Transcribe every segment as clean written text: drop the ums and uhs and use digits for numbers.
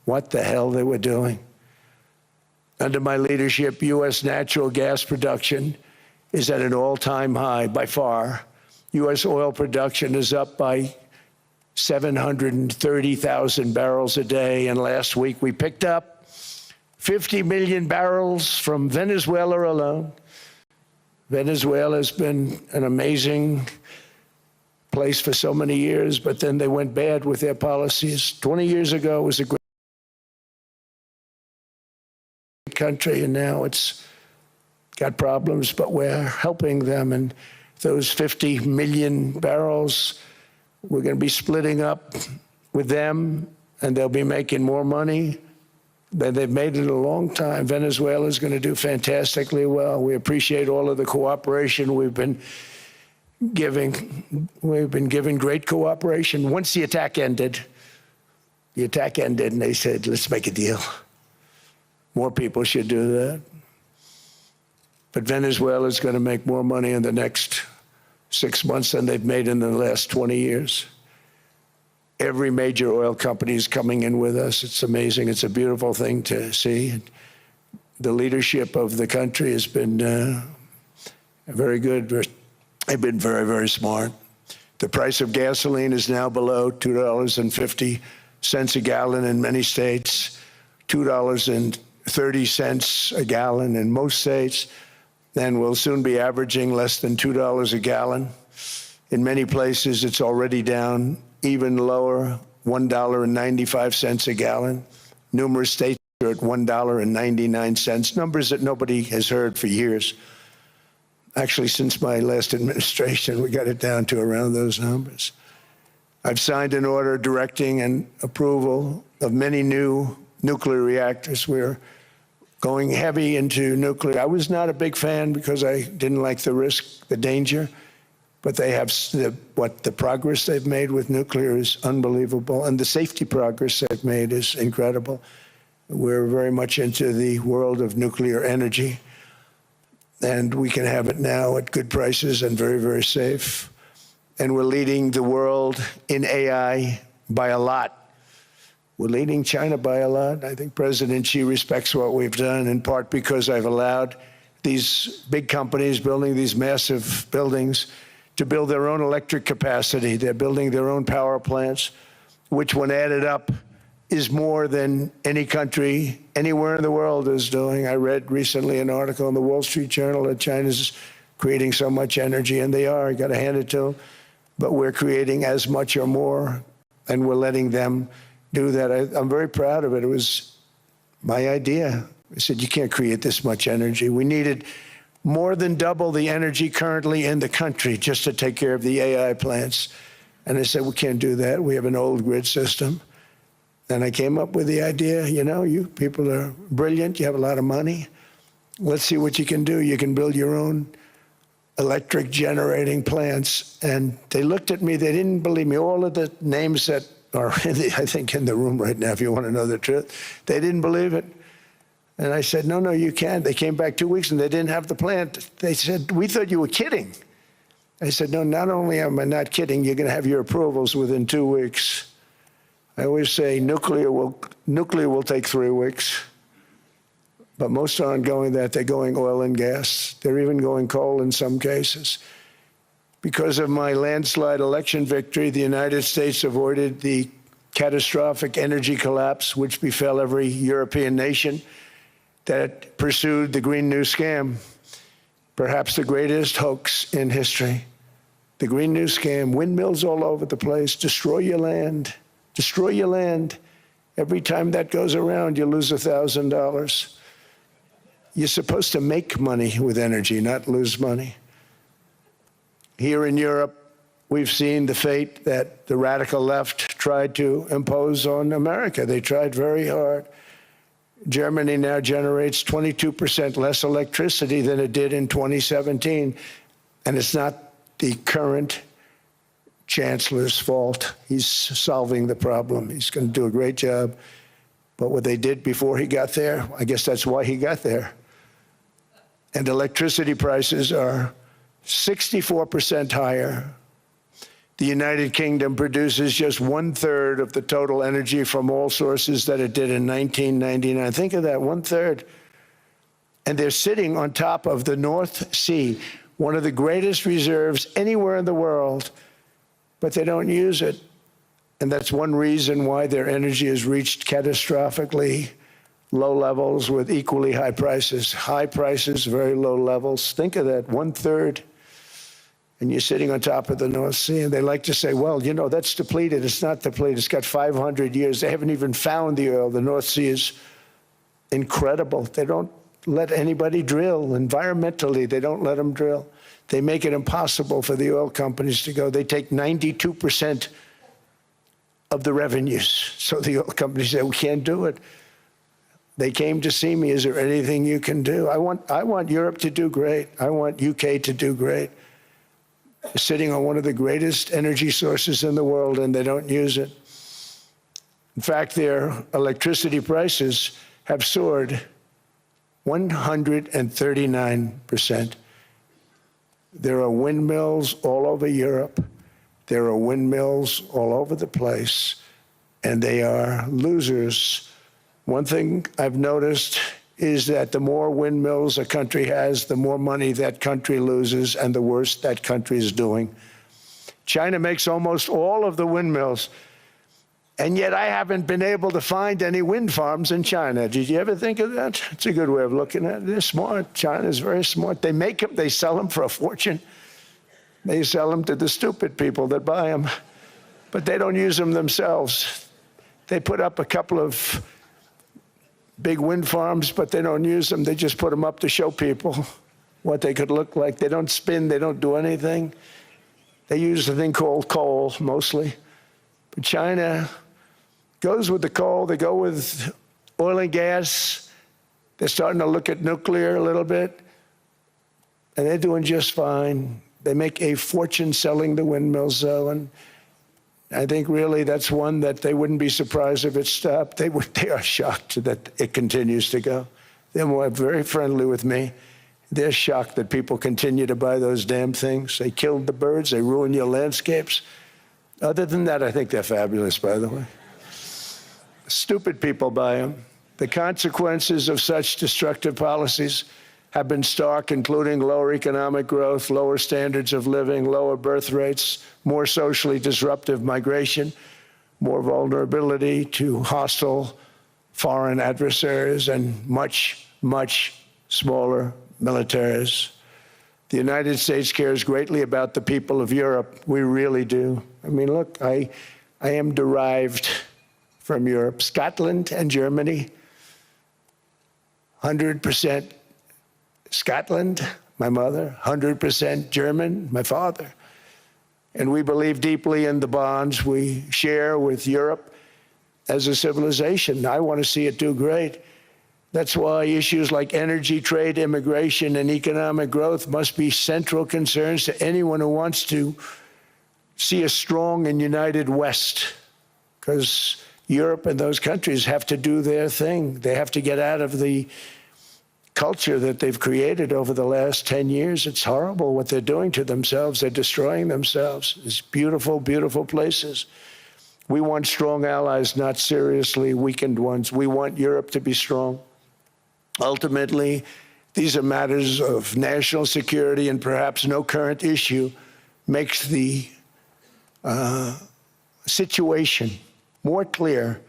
what the hell they were doing. Under my leadership, U.S. natural gas production is at an all-time high by far. U.S. oil production is up by 730,000 barrels a day, and last week we picked up 50 million barrels from Venezuela alone. Venezuela has been an amazing place for so many years, but then they went bad with their policies. 20 years ago, it was a great country, and now it's got problems, but we're helping them. And those 50 million barrels, we're going to be splitting up with them, and they'll be making more money than they've made in a long time. Venezuela is going to do fantastically well. We appreciate all of the cooperation we've been giving. We've been giving great cooperation. Once the attack ended, and they said, let's make a deal. More people should do that. But Venezuela is going to make more money in the next 6 months than they've made in the last 20 years. Every major oil company is coming in with us. It's amazing. It's a beautiful thing to see. The leadership of the country has been very good. They've been very, very smart. The price of gasoline is now below $2.50 a gallon in many states, $2.30 a gallon in most states, and we'll soon be averaging less than $2 a gallon. In many places, it's already down even lower, $1.95 a gallon. Numerous states are at $1.99, numbers that nobody has heard for years. Actually, since my last administration, we got it down to around those numbers. I've signed an order directing and approval of many new nuclear reactors. We're going heavy into nuclear. I was not a big fan because I didn't like the risk, the danger, but they have the progress they've made with nuclear is unbelievable, and the safety progress they've made is incredible. We're very much into the world of nuclear energy, and we can have it now at good prices and very, very safe. And we're leading the world in AI by a lot. We're leading China by a lot. I think President Xi respects what we've done, in part because I've allowed these big companies building these massive buildings to build their own electric capacity. They're building their own power plants, which when added up is more than any country anywhere in the world is doing. I read recently an article in the Wall Street Journal that China's creating so much energy, and they are, you gotta hand it to them, but we're creating as much or more, and we're letting them do that. I'm very proud of it. It was my idea. I said, you can't create this much energy. We needed more than double the energy currently in the country just to take care of the AI plants. And I said, we can't do that. We have an old grid system. And I came up with the idea, you know, you people are brilliant. You have a lot of money. Let's see what you can do. You can build your own electric generating plants. And they looked at me. They didn't believe me. All of the names that are, I think, in the room right now, if you want to know the truth, they didn't believe it. And I said, no, you can't. They came back 2 weeks and they didn't have the plant. They said, we thought you were kidding. I said, no, not only am I not kidding, you're going to have your approvals within 2 weeks. I always say nuclear will take 3 weeks, but most aren't going that. They're going oil and gas. They're even going coal in some cases. Because of my landslide election victory, the United States avoided the catastrophic energy collapse which befell every European nation that pursued the Green New Scam, perhaps the greatest hoax in history. The Green New Scam, windmills all over the place, destroy your land, destroy your land. Every time that goes around, you lose $1,000. You're supposed to make money with energy, not lose money. Here in Europe, we've seen the fate that the radical left tried to impose on America. They tried very hard. Germany now generates 22% less electricity than it did in 2017. And it's not the current chancellor's fault. He's solving the problem. He's going to do a great job. But what they did before he got there, I guess that's why he got there. And electricity prices are 64% higher The United Kingdom produces just 1/3 of the total energy from all sources that it did in 1999. Think of that, 1/3. And they're sitting on top of the North Sea, one of the greatest reserves anywhere in the world, but they don't use it. And that's one reason why their energy has reached catastrophically low levels with equally high prices. High prices, very low levels. Think of that, 1/3. And you're sitting on top of the North Sea, and they like to say, well, you know, that's depleted. It's not depleted. It's got 500 years. They haven't even found the oil. The North Sea is incredible. They don't let anybody drill. Environmentally, they don't let them drill. They make it impossible for the oil companies to go. They take 92% of the revenues. So the oil companies say, we can't do it. They came to see me. Is there anything you can do? I want Europe to do great. I want UK to do great. They're sitting on one of the greatest energy sources in the world, and they don't use it. In fact, their electricity prices have soared 139%. There are windmills all over Europe. There are windmills all over the place, and they are losers. One thing I've noticed is that the more windmills a country has, the more money that country loses, and the worse that country is doing. China makes almost all of the windmills, and yet I haven't been able to find any wind farms in China. Did you ever think of that? It's a good way of looking at it. They're smart. China's very smart. They make them, they sell them for a fortune. They sell them to the stupid people that buy them, but they don't use them themselves. They put up a couple of big wind farms, but they don't use them. They just put them up to show people what they could look like. They don't spin. They don't do anything. They use a thing called coal, mostly. But China goes with the coal. They go with oil and gas. They're starting to look at nuclear a little bit, and they're doing just fine. They make a fortune selling the windmills, though, and I think really that's one that they wouldn't be surprised if it stopped. They are shocked that it continues to go. They're very friendly with me. They're shocked that people continue to buy those damn things. They killed the birds. They ruin your landscapes. Other than that, I think they're fabulous, by the way. Stupid people buy them. The consequences of such destructive policies have been stark, including lower economic growth, lower standards of living, lower birth rates, more socially disruptive migration, more vulnerability to hostile foreign adversaries, and much, much smaller militaries. The United States cares greatly about the people of Europe. We really do. I mean, look, I am derived from Europe. Scotland and Germany, 100% Scotland, my mother, 100% German, my father. And we believe deeply in the bonds we share with Europe as a civilization. I want to see it do great. That's why issues like energy, trade, immigration, and economic growth must be central concerns to anyone who wants to see a strong and united West, because Europe and those countries have to do their thing. They have to get out of the culture that they've created over the last 10 years. It's horrible what they're doing to themselves. They're destroying themselves. It's beautiful, beautiful places. We want strong allies, not seriously weakened ones. We want Europe to be strong. Ultimately, these are matters of national security, and perhaps no current issue makes the situation more clear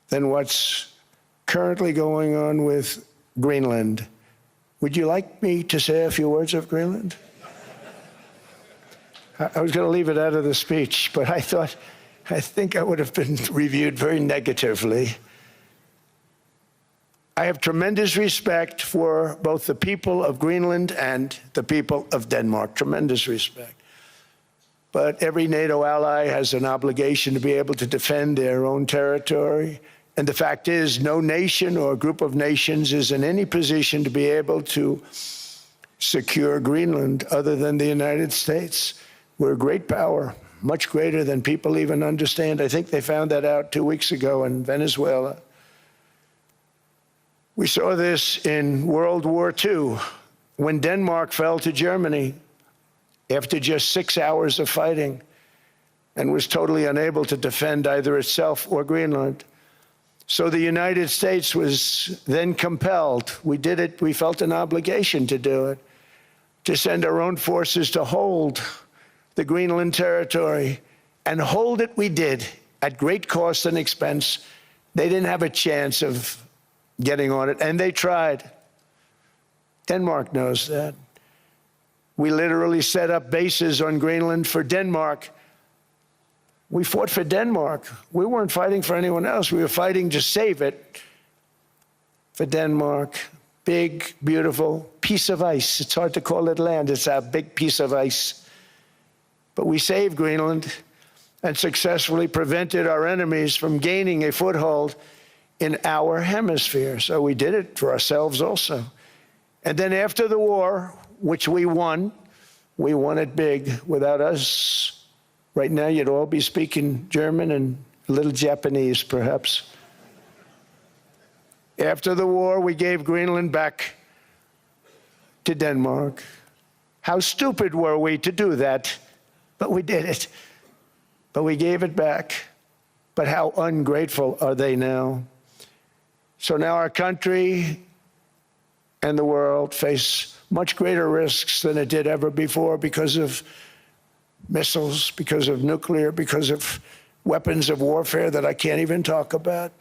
than what's currently going on with Greenland. Would you like me to say a few words of Greenland? I was going to leave it out of the speech, but I think I would have been reviewed very negatively. I have tremendous respect for both the people of Greenland and the people of Denmark, tremendous respect. But every NATO ally has an obligation to be able to defend their own territory. And the fact is, no nation or group of nations is in any position to be able to secure Greenland other than the United States. We're a great power, much greater than people even understand. I think they found that out 2 weeks ago in Venezuela. We saw this in World War II, when Denmark fell to Germany after just 6 hours of fighting. and was totally unable to defend either itself or Greenland. So the United States was then compelled, we did it, we felt an obligation to do it, to send our own forces to hold the Greenland territory, and hold it we did at great cost and expense. They didn't have a chance of getting on it, and they tried. Denmark knows that. We literally set up bases on Greenland for Denmark. We fought for Denmark. We weren't fighting for anyone else. We were fighting to save it for Denmark. Big, beautiful piece of ice. It's hard to call it land. It's a big piece of ice. But we saved Greenland and successfully prevented our enemies from gaining a foothold in our hemisphere. So we did it for ourselves also. And then after the war, which we won it big. Without us, right now you'd all be speaking German and a little Japanese, perhaps. After the war, we gave Greenland back to Denmark. How stupid were we to do that? But we did it. But we gave it back. But how ungrateful are they now? So now our country and the world face much greater risks than it did ever before because of missiles, because of nuclear, because of weapons of warfare that I can't even talk about.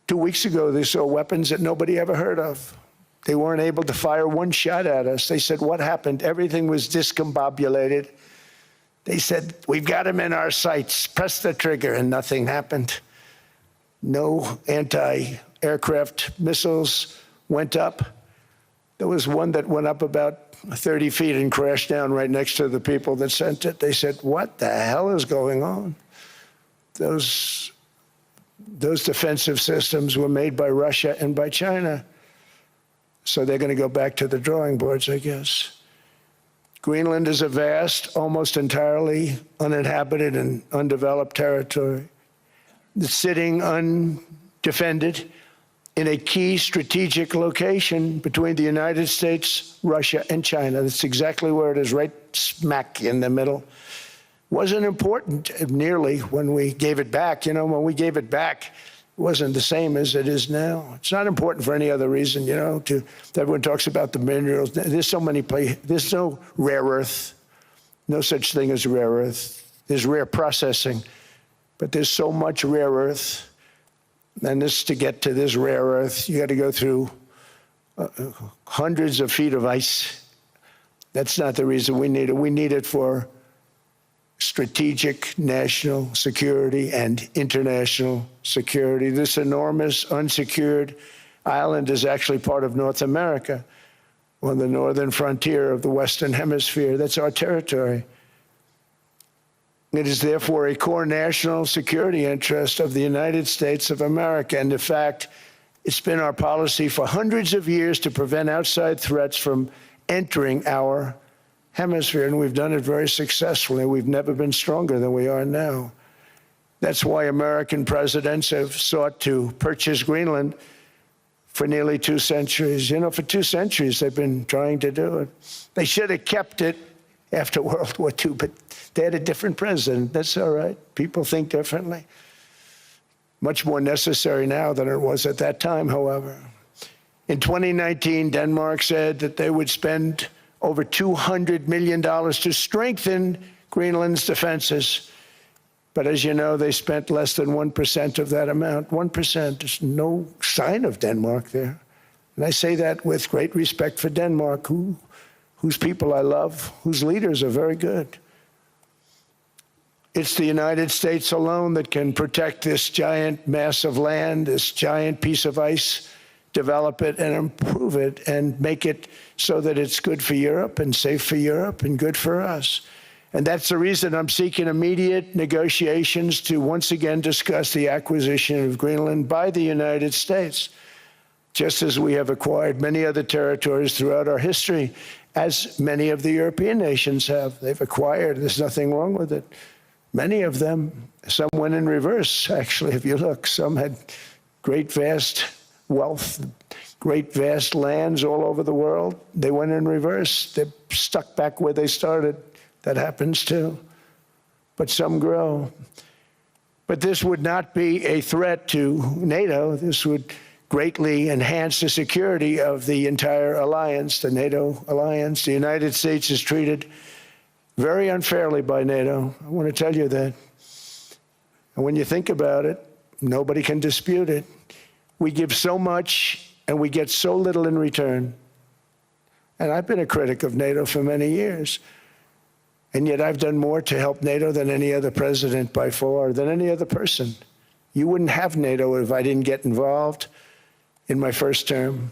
2 weeks ago, they saw weapons that nobody ever heard of. They weren't able to fire one shot at us. They said, what happened? Everything was discombobulated. They said, we've got them in our sights. Press the trigger, and nothing happened. No anti-aircraft missiles went up. There was one that went up about 30 feet and crashed down right next to the people that sent it. They said, what the hell is going on? Those defensive systems were made by Russia and by China. So they're going to go back to the drawing boards, I guess. Greenland is a vast, almost entirely uninhabited and undeveloped territory. It's sitting undefended in a key strategic location between the United States, Russia, and China. That's exactly where it is, right smack in the middle. Wasn't important nearly when we gave it back. You know, when we gave it back, it wasn't the same as it is now. It's not important for any other reason, you know, everyone talks about the minerals. There's so many places. There's no rare earth, no such thing as rare earth. There's rare processing, but there's so much rare earth. And this, to get to this rare earth, you got to go through hundreds of feet of ice. That's not the reason we need it. We need it for strategic national security and international security. This enormous unsecured island is actually part of North America, on the northern frontier of the Western Hemisphere. That's our territory. It is therefore a core national security interest of the United States of America. And in fact, it's been our policy for hundreds of years to prevent outside threats from entering our hemisphere, and we've done it very successfully. We've never been stronger than we are now. That's why American presidents have sought to purchase Greenland for nearly 2 centuries. You know, for 2 centuries they've been trying to do it. They should have kept it after World War II, but they had a different president. That's all right. People think differently. Much more necessary now than it was at that time, however. In 2019, Denmark said that they would spend over $200 million to strengthen Greenland's defenses. But as you know, they spent less than 1% of that amount. 1%, there's no sign of Denmark there. And I say that with great respect for Denmark, whose people I love, whose leaders are very good. It's the United States alone that can protect this giant mass of land, this giant piece of ice, develop it and improve it and make it so that it's good for Europe and safe for Europe and good for us. And that's the reason I'm seeking immediate negotiations to once again discuss the acquisition of Greenland by the United States, just as we have acquired many other territories throughout our history, as many of the European nations have. They've acquired, there's nothing wrong with it. Many of them, some went in reverse, actually, if you look. Some had great, vast wealth, great, vast lands all over the world. They went in reverse. They're stuck back where they started. That happens too. but some grow. But this would not be a threat to NATO. This would greatly enhance the security of the entire alliance, the NATO alliance. The United States is treated very unfairly by NATO. I want to tell you that. And when you think about it, nobody can dispute it. We give so much and we get so little in return. And I've been a critic of NATO for many years. And yet I've done more to help NATO than any other president by far, than any other person. You wouldn't have NATO if I didn't get involved in my first term.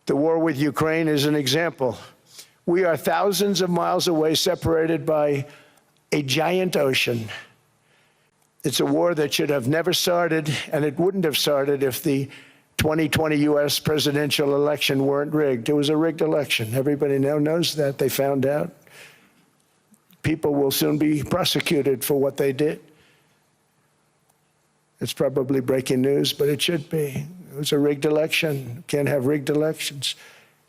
The war with Ukraine is an example. We are thousands of miles away, separated by a giant ocean. It's a war that should have never started, and it wouldn't have started if the 2020 U.S. presidential election weren't rigged. It was a rigged election. Everybody now knows that. They found out. People will soon be prosecuted for what they did. It's probably breaking news, but it should be. It was a rigged election. Can't have rigged elections.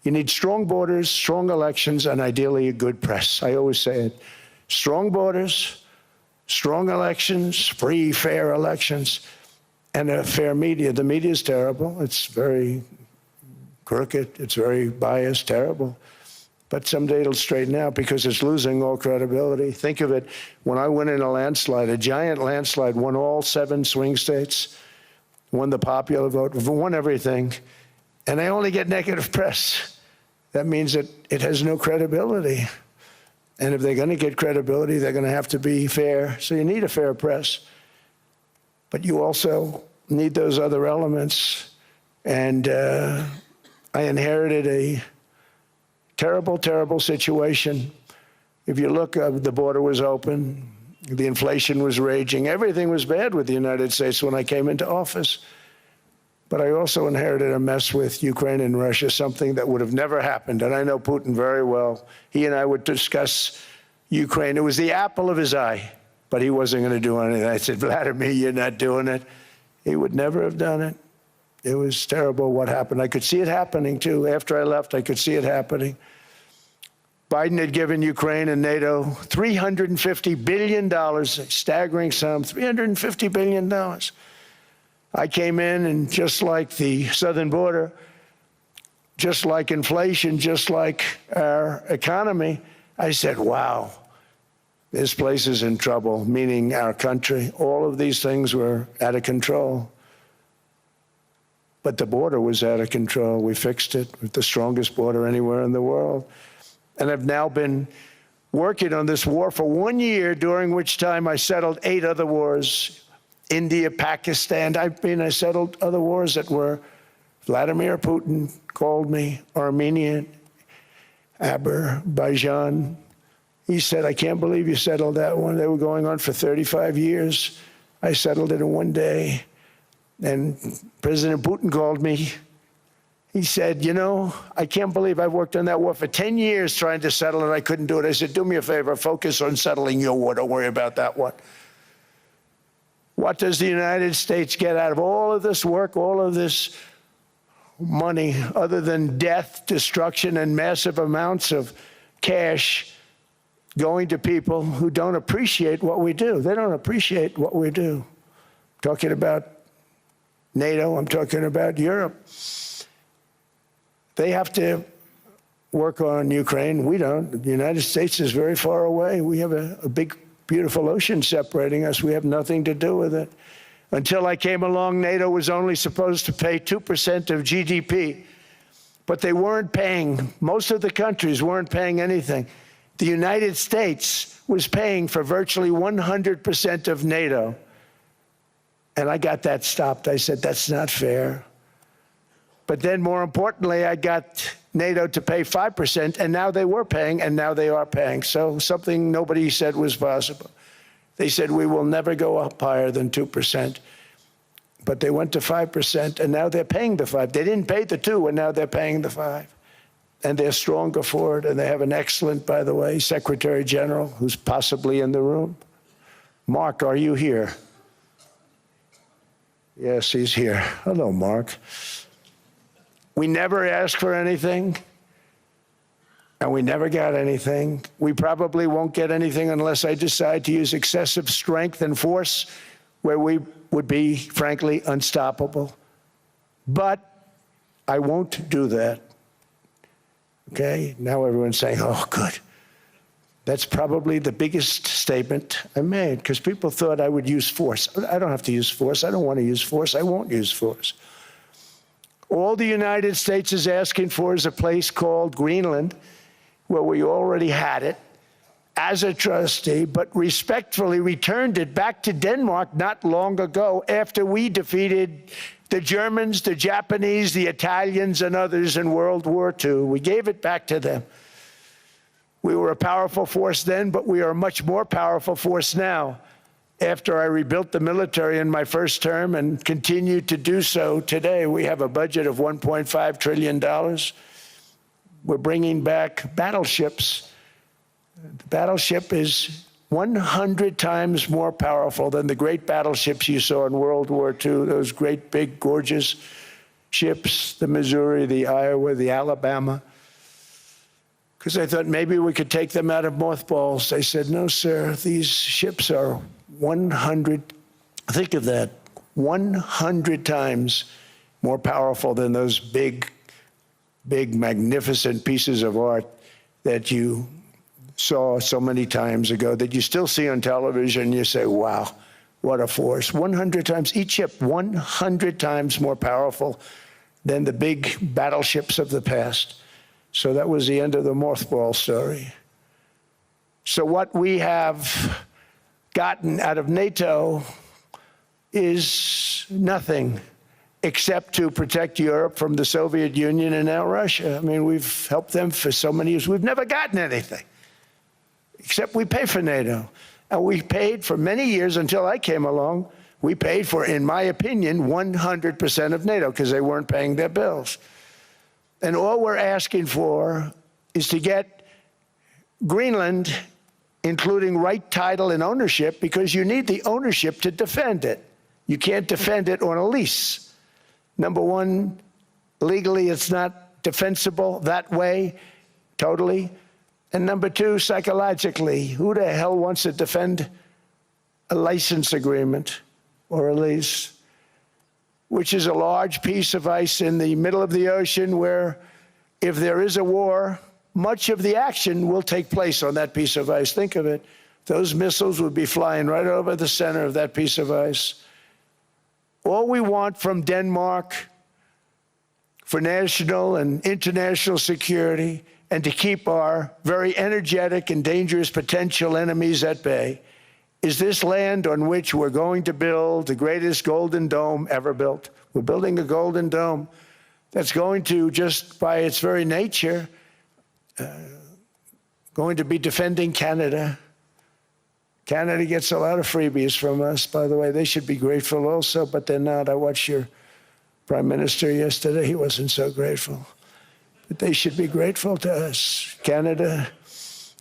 You need strong borders, strong elections, and ideally a good press. I always say it. Strong borders, strong elections, free, fair elections, and a fair media. The media is terrible. It's very crooked. It's very biased, terrible. But someday it'll straighten out because it's losing all credibility. Think of it, when I went in a landslide, a giant landslide, won all 7 swing states, won the popular vote, won everything, and I only get negative press. That means that it has no credibility. And if they're going to get credibility, they're going to have to be fair. So you need a fair press. But you also need those other elements. And I inherited a terrible, terrible situation. If you look, the border was open, the inflation was raging, everything was bad with the United States when I came into office. But I also inherited a mess with Ukraine and Russia, something that would have never happened. And I know Putin very well. He and I would discuss Ukraine. It was the apple of his eye, but he wasn't going to do anything. I said, Vladimir, you're not doing it. He would never have done it. It was terrible what happened. I could see it happening, too. After I left, I could see it happening. Biden had given Ukraine and NATO $350 billion, a staggering sum, $350 billion. I came in, and just like the southern border, just like inflation, just like our economy, I said, wow, this place is in trouble, meaning our country. All of these things were out of control. But the border was out of control. We fixed it with the strongest border anywhere in the world. And I've now been working on this war for 1 year, during which time I settled 8 other wars. India, Pakistan. I settled other wars that were Vladimir Putin called me, Armenia, Azerbaijan. He said, I can't believe you settled that one. They were going on for 35 years. I settled it in 1 day. And President Putin called me. He said, you know, I can't believe I've worked on that war for 10 years trying to settle it. I couldn't do it. I said, do me a favor, focus on settling your war. Don't worry about that one. What does the United States get out of all of this work, all of this money, other than death, destruction, and massive amounts of cash going to people who don't appreciate what we do? They don't appreciate what we do. I'm talking about NATO, I'm talking about Europe. They have to work on Ukraine. We don't. The United States is very far away. We have a big, beautiful ocean separating us. We have nothing to do with it. Until I came along, NATO was only supposed to pay 2% of GDP, but they weren't paying. Most of the countries weren't paying anything. The United States was paying for virtually 100% of NATO. And I got that stopped. I said, that's not fair. But then, more importantly, I got NATO to pay 5%, and now they were paying, and now they are paying. So something nobody said was possible. They said, we will never go up higher than 2%. But they went to 5%, and now they're paying the 5. They didn't pay the 2, and now they're paying the 5. And they're stronger for it, and they have an excellent, by the way, Secretary General, who's possibly in the room. Mark, are you here? Yes, he's here. Hello, Mark. We never ask for anything. and we never got anything. We probably won't get anything unless I decide to use excessive strength and force where we would be, frankly, unstoppable. But I won't do that. Okay? Now everyone's saying, oh, good. That's probably the biggest statement I made, because people thought I would use force. I don't have to use force. I don't want to use force. I won't use force. All the United States is asking for is a place called Greenland, where we already had it as a trustee, but respectfully returned it back to Denmark not long ago after we defeated the Germans, the Japanese, the Italians, and others in World War II. We gave it back to them. We were a powerful force then, but we are a much more powerful force now after I rebuilt the military in my first term and continue to do so today. We have a budget of $1.5 trillion. We're bringing back battleships. The battleship is 100 times more powerful than the great battleships you saw in World War II, those great, big, gorgeous ships, the Missouri, the Iowa, the Alabama. Because I thought maybe we could take them out of mothballs. They said, no, sir, these ships are 100, think of that, 100 times more powerful than those big, magnificent pieces of art that you saw so many times ago, that you still see on television. You say, wow, what a force. 100 times, each ship 100 times more powerful than the big battleships of the past. So that was the end of the mothball story. So what we have gotten out of NATO is nothing except to protect Europe from the Soviet Union and now Russia. I mean, we've helped them for so many years. We've never gotten anything, except we pay for NATO. And we paid for many years until I came along. We paid for, in my opinion, 100% of NATO because they weren't paying their bills. And all we're asking for is to get Greenland, including right title and ownership, because you need the ownership to defend it. You can't defend it on a lease. Number one, legally it's not defensible that way, totally. And number two, psychologically, who the hell wants to defend a license agreement or a lease, which is a large piece of ice in the middle of the ocean where if there is a war, much of the action will take place on that piece of ice. Think of it. Those missiles would be flying right over the center of that piece of ice. All we want from Denmark for national and international security and to keep our very energetic and dangerous potential enemies at bay is this land on which we're going to build the greatest golden dome ever built. We're building a golden dome that's going to, just by its very nature, going to be defending Canada. Canada gets a lot of freebies from us, by the way. They should be grateful also, but they're not. I watched your prime minister yesterday. He wasn't so grateful. But they should be grateful to us. Canada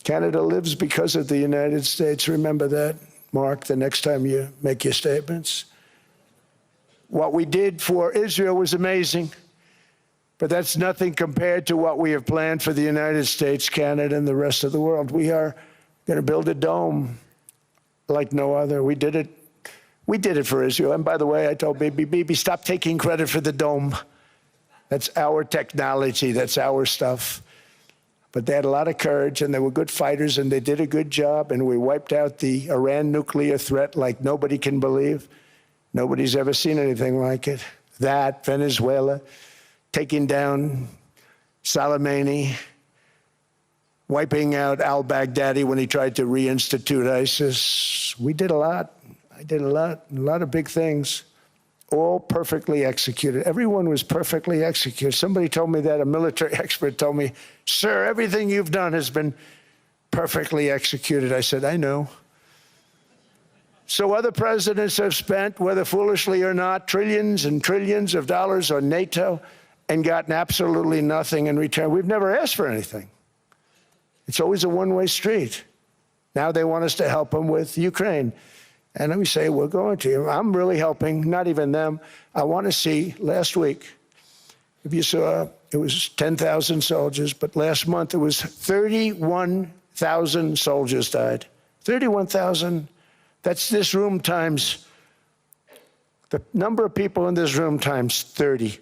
lives because of the United States. Remember that, Mark, the next time you make your statements. What we did for Israel was amazing, but that's nothing compared to what we have planned for the United States, Canada, and the rest of the world. We are going to build a dome like no other. We did it for Israel. And by the way, I told Bibi, stop taking credit for the dome. That's our technology. That's our stuff. But they had a lot of courage, and they were good fighters, and they did a good job, and we wiped out the Iran nuclear threat like nobody can believe. Nobody's ever seen anything like it. That, Venezuela, taking down Soleimani, wiping out al-Baghdadi when he tried to reinstitute ISIS. We did a lot. I did a lot of big things, all perfectly executed. Everyone was perfectly executed. Somebody told me that, a military expert told me, sir, everything you've done has been perfectly executed. I said, I know. So other presidents have spent, whether foolishly or not, trillions and trillions of dollars on NATO and gotten absolutely nothing in return. We've never asked for anything. It's always a one-way street. Now they want us to help them with Ukraine. And we say, we're going to. I'm really helping, not even them. I want to see, last week, if you saw, it was 10,000 soldiers, but last month it was 31,000 soldiers died. 31,000, that's this room times, the number of people in this room times 30.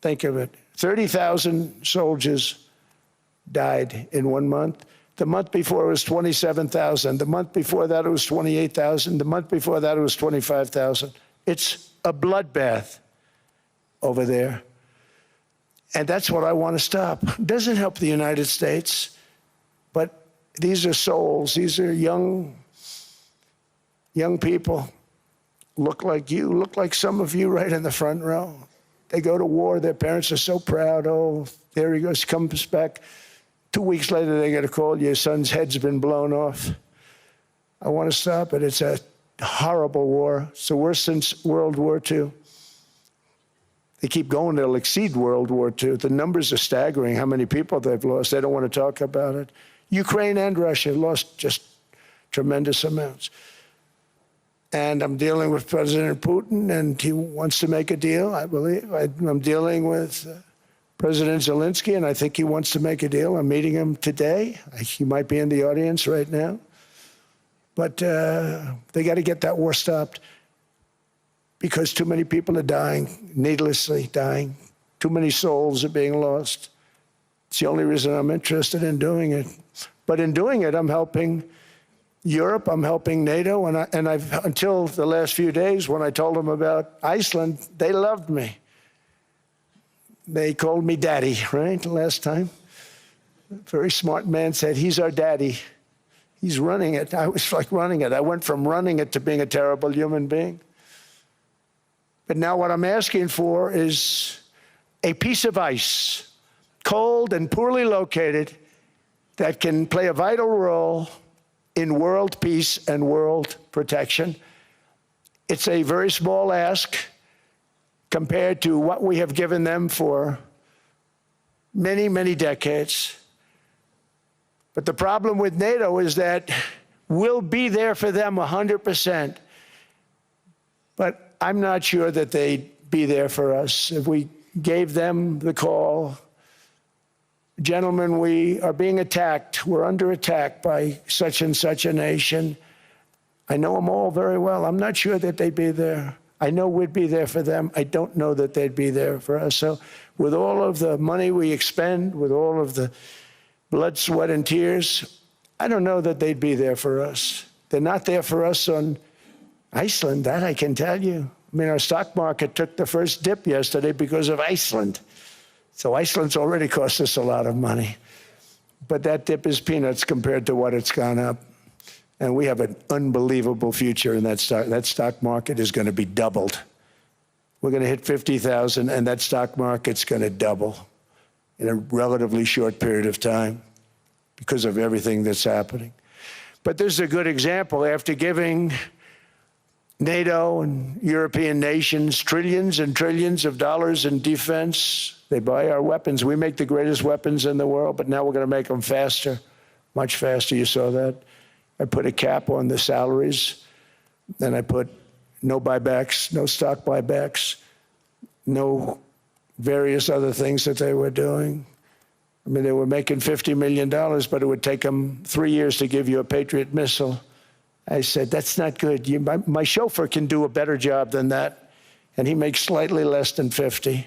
Think of it, 30,000 soldiers died in 1 month. The month before it was 27,000. The month before that it was 28,000. The month before that it was 25,000. It's a bloodbath over there. And that's what I want to stop. It doesn't help the United States, but these are souls. These are young people. Look like you, look like some of you right in the front row. They go to war. Their parents are so proud. Oh, there he goes, comes back. 2 weeks later, they get a call, your son's head's been blown off. I want to stop it. It's a horrible war. It's the worst since World War II. They keep going, they'll exceed World War II. The numbers are staggering, how many people they've lost. They don't want to talk about it. Ukraine and Russia lost just tremendous amounts. And I'm dealing with President Putin, and he wants to make a deal, I believe. I'm dealing with President Zelensky, and I think he wants to make a deal. I'm meeting him today. He might be in the audience right now. But they got to get that war stopped because too many people are dying, needlessly dying. Too many souls are being lost. It's the only reason I'm interested in doing it. But in doing it, I'm helping Europe, I'm helping NATO, and I've until the last few days when I told them about Iceland, they loved me. They called me daddy, right, the last time. A very smart man said, he's our daddy. He's running it. I was like running it. I went from running it to being a terrible human being. But now what I'm asking for is a piece of ice, cold and poorly located, that can play a vital role in world peace and world protection. It's a very small ask compared to what we have given them for many, many decades. But the problem with NATO is that we'll be there for them 100%. But I'm not sure that they'd be there for us if we gave them the call. Gentlemen, we are being attacked. We're under attack by such and such a nation. I know them all very well. I'm not sure that they'd be there. I know we'd be there for them. I don't know that they'd be there for us. So with all of the money we expend, with all of the blood, sweat, and tears, I don't know that they'd be there for us. They're not there for us on Iceland, that I can tell you. I mean, our stock market took the first dip yesterday because of Iceland. So Iceland's already cost us a lot of money. But that dip is peanuts compared to what it's gone up. And we have an unbelievable future in that stock. That stock market is going to be doubled. We're going to hit 50,000, and that stock market's going to double in a relatively short period of time because of everything that's happening. But this is a good example. After giving NATO and European nations trillions and trillions of dollars in defense, they buy our weapons. We make the greatest weapons in the world, but now we're going to make them faster, much faster. You saw that. I put a cap on the salaries. Then I put no buybacks, no stock buybacks, no various other things that they were doing. I mean, they were making $50 million, but it would take them 3 years to give you a Patriot missile. I said, that's not good. My chauffeur can do a better job than that, and he makes slightly less than 50.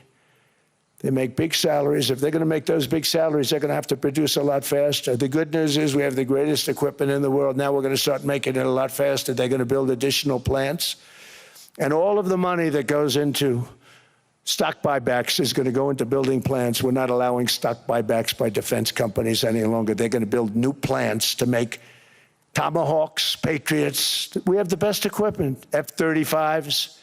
They make big salaries. If they're going to make those big salaries, they're going to have to produce a lot faster. The good news is we have the greatest equipment in the world. Now we're going to start making it a lot faster. They're going to build additional plants. And all of the money that goes into stock buybacks is going to go into building plants. We're not allowing stock buybacks by defense companies any longer. They're going to build new plants to make Tomahawks, Patriots. We have the best equipment, F-35s.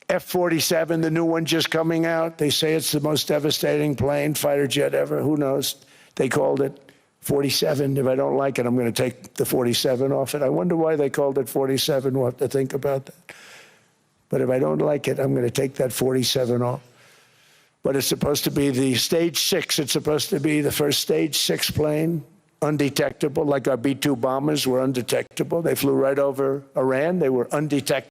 F-47, the new one just coming out. They say it's the most devastating plane, fighter jet ever. Who knows? They called it 47. If I don't like it, I'm going to take the 47 off it. I wonder why they called it 47. We'll have to think about that. But if I don't like it, I'm going to take that 47 off. But it's supposed to be the stage 6. It's supposed to be the first stage 6 plane, undetectable, like our B-2 bombers were undetectable. They flew right over Iran. They were undetectable.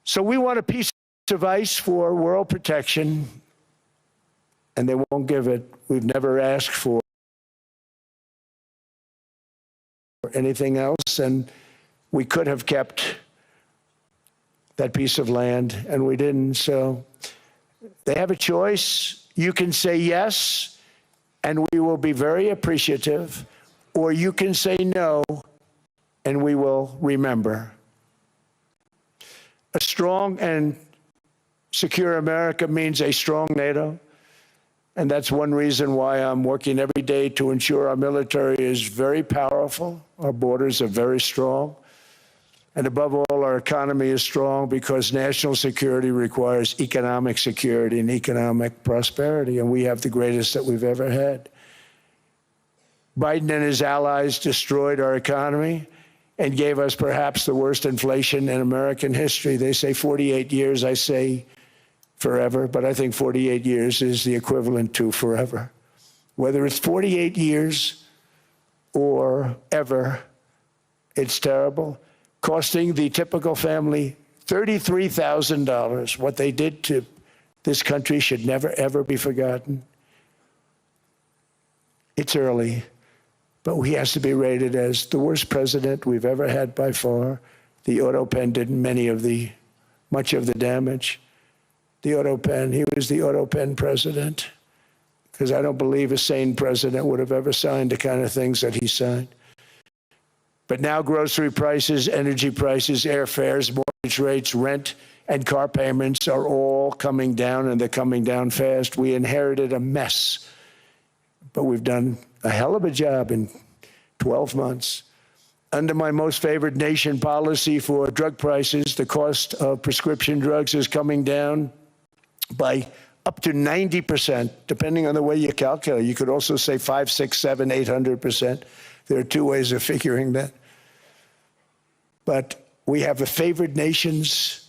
So we want a piece of ice for world protection, and they won't give it. We've never asked for anything else, and we could have kept that piece of land, and we didn't. So they have a choice. You can say yes, and we will be very appreciative, or you can say no, and we will remember. A strong and secure America means a strong NATO, and that's one reason why I'm working every day to ensure our military is very powerful, our borders are very strong, and above all, our economy is strong, because national security requires economic security and economic prosperity, and we have the greatest that we've ever had. Biden and his allies destroyed our economy and gave us perhaps the worst inflation in American history. They say 48 years, I say forever, but I think 48 years is the equivalent to forever. Whether it's 48 years or ever, it's terrible, costing the typical family $33,000. What they did to this country should never, ever be forgotten. It's early, but he has to be rated as the worst president we've ever had by far. The auto pen did much of the damage. The auto pen, he was the auto pen president, because I don't believe a sane president would have ever signed the kind of things that he signed. But now grocery prices, energy prices, airfares, mortgage rates, rent, and car payments are all coming down, and they're coming down fast. We inherited a mess, but we've done a hell of a job in 12 months. Under my most favored nation policy for drug prices, the cost of prescription drugs is coming down by up to 90%, depending on the way you calculate. You could also say 5, 6, 7, 800%. There are two ways of figuring that. But we have a favored nations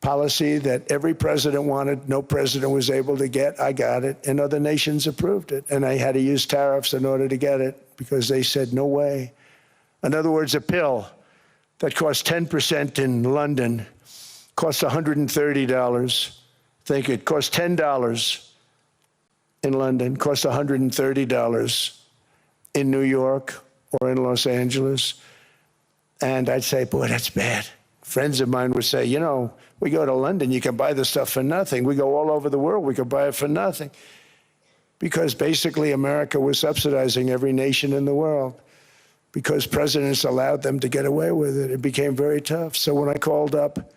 policy that every president wanted, no president was able to get. I got it, and other nations approved it. And I had to use tariffs in order to get it, because they said, no way. In other words, a pill that costs 10% in London costs $130. Think it costs $10 in London, costs $130 in New York or in Los Angeles. And I'd say, boy, that's bad. Friends of mine would say, you know, we go to London, you can buy this stuff for nothing. We go all over the world, we can buy it for nothing. Because basically America was subsidizing every nation in the world, because presidents allowed them to get away with it. It became very tough. So when I called up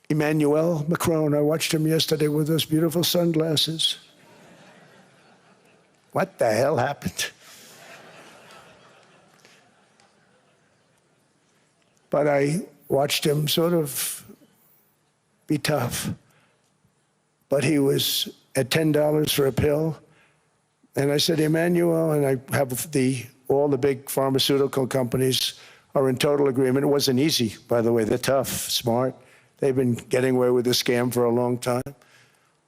Emmanuel Macron, I watched him yesterday with those beautiful sunglasses. What the hell happened? But I watched him sort of be tough. But he was at $10 for a pill. And I said, Emmanuel, and I have all the big pharmaceutical companies are in total agreement. It wasn't easy, by the way. They're tough, smart. They've been getting away with this scam for a long time.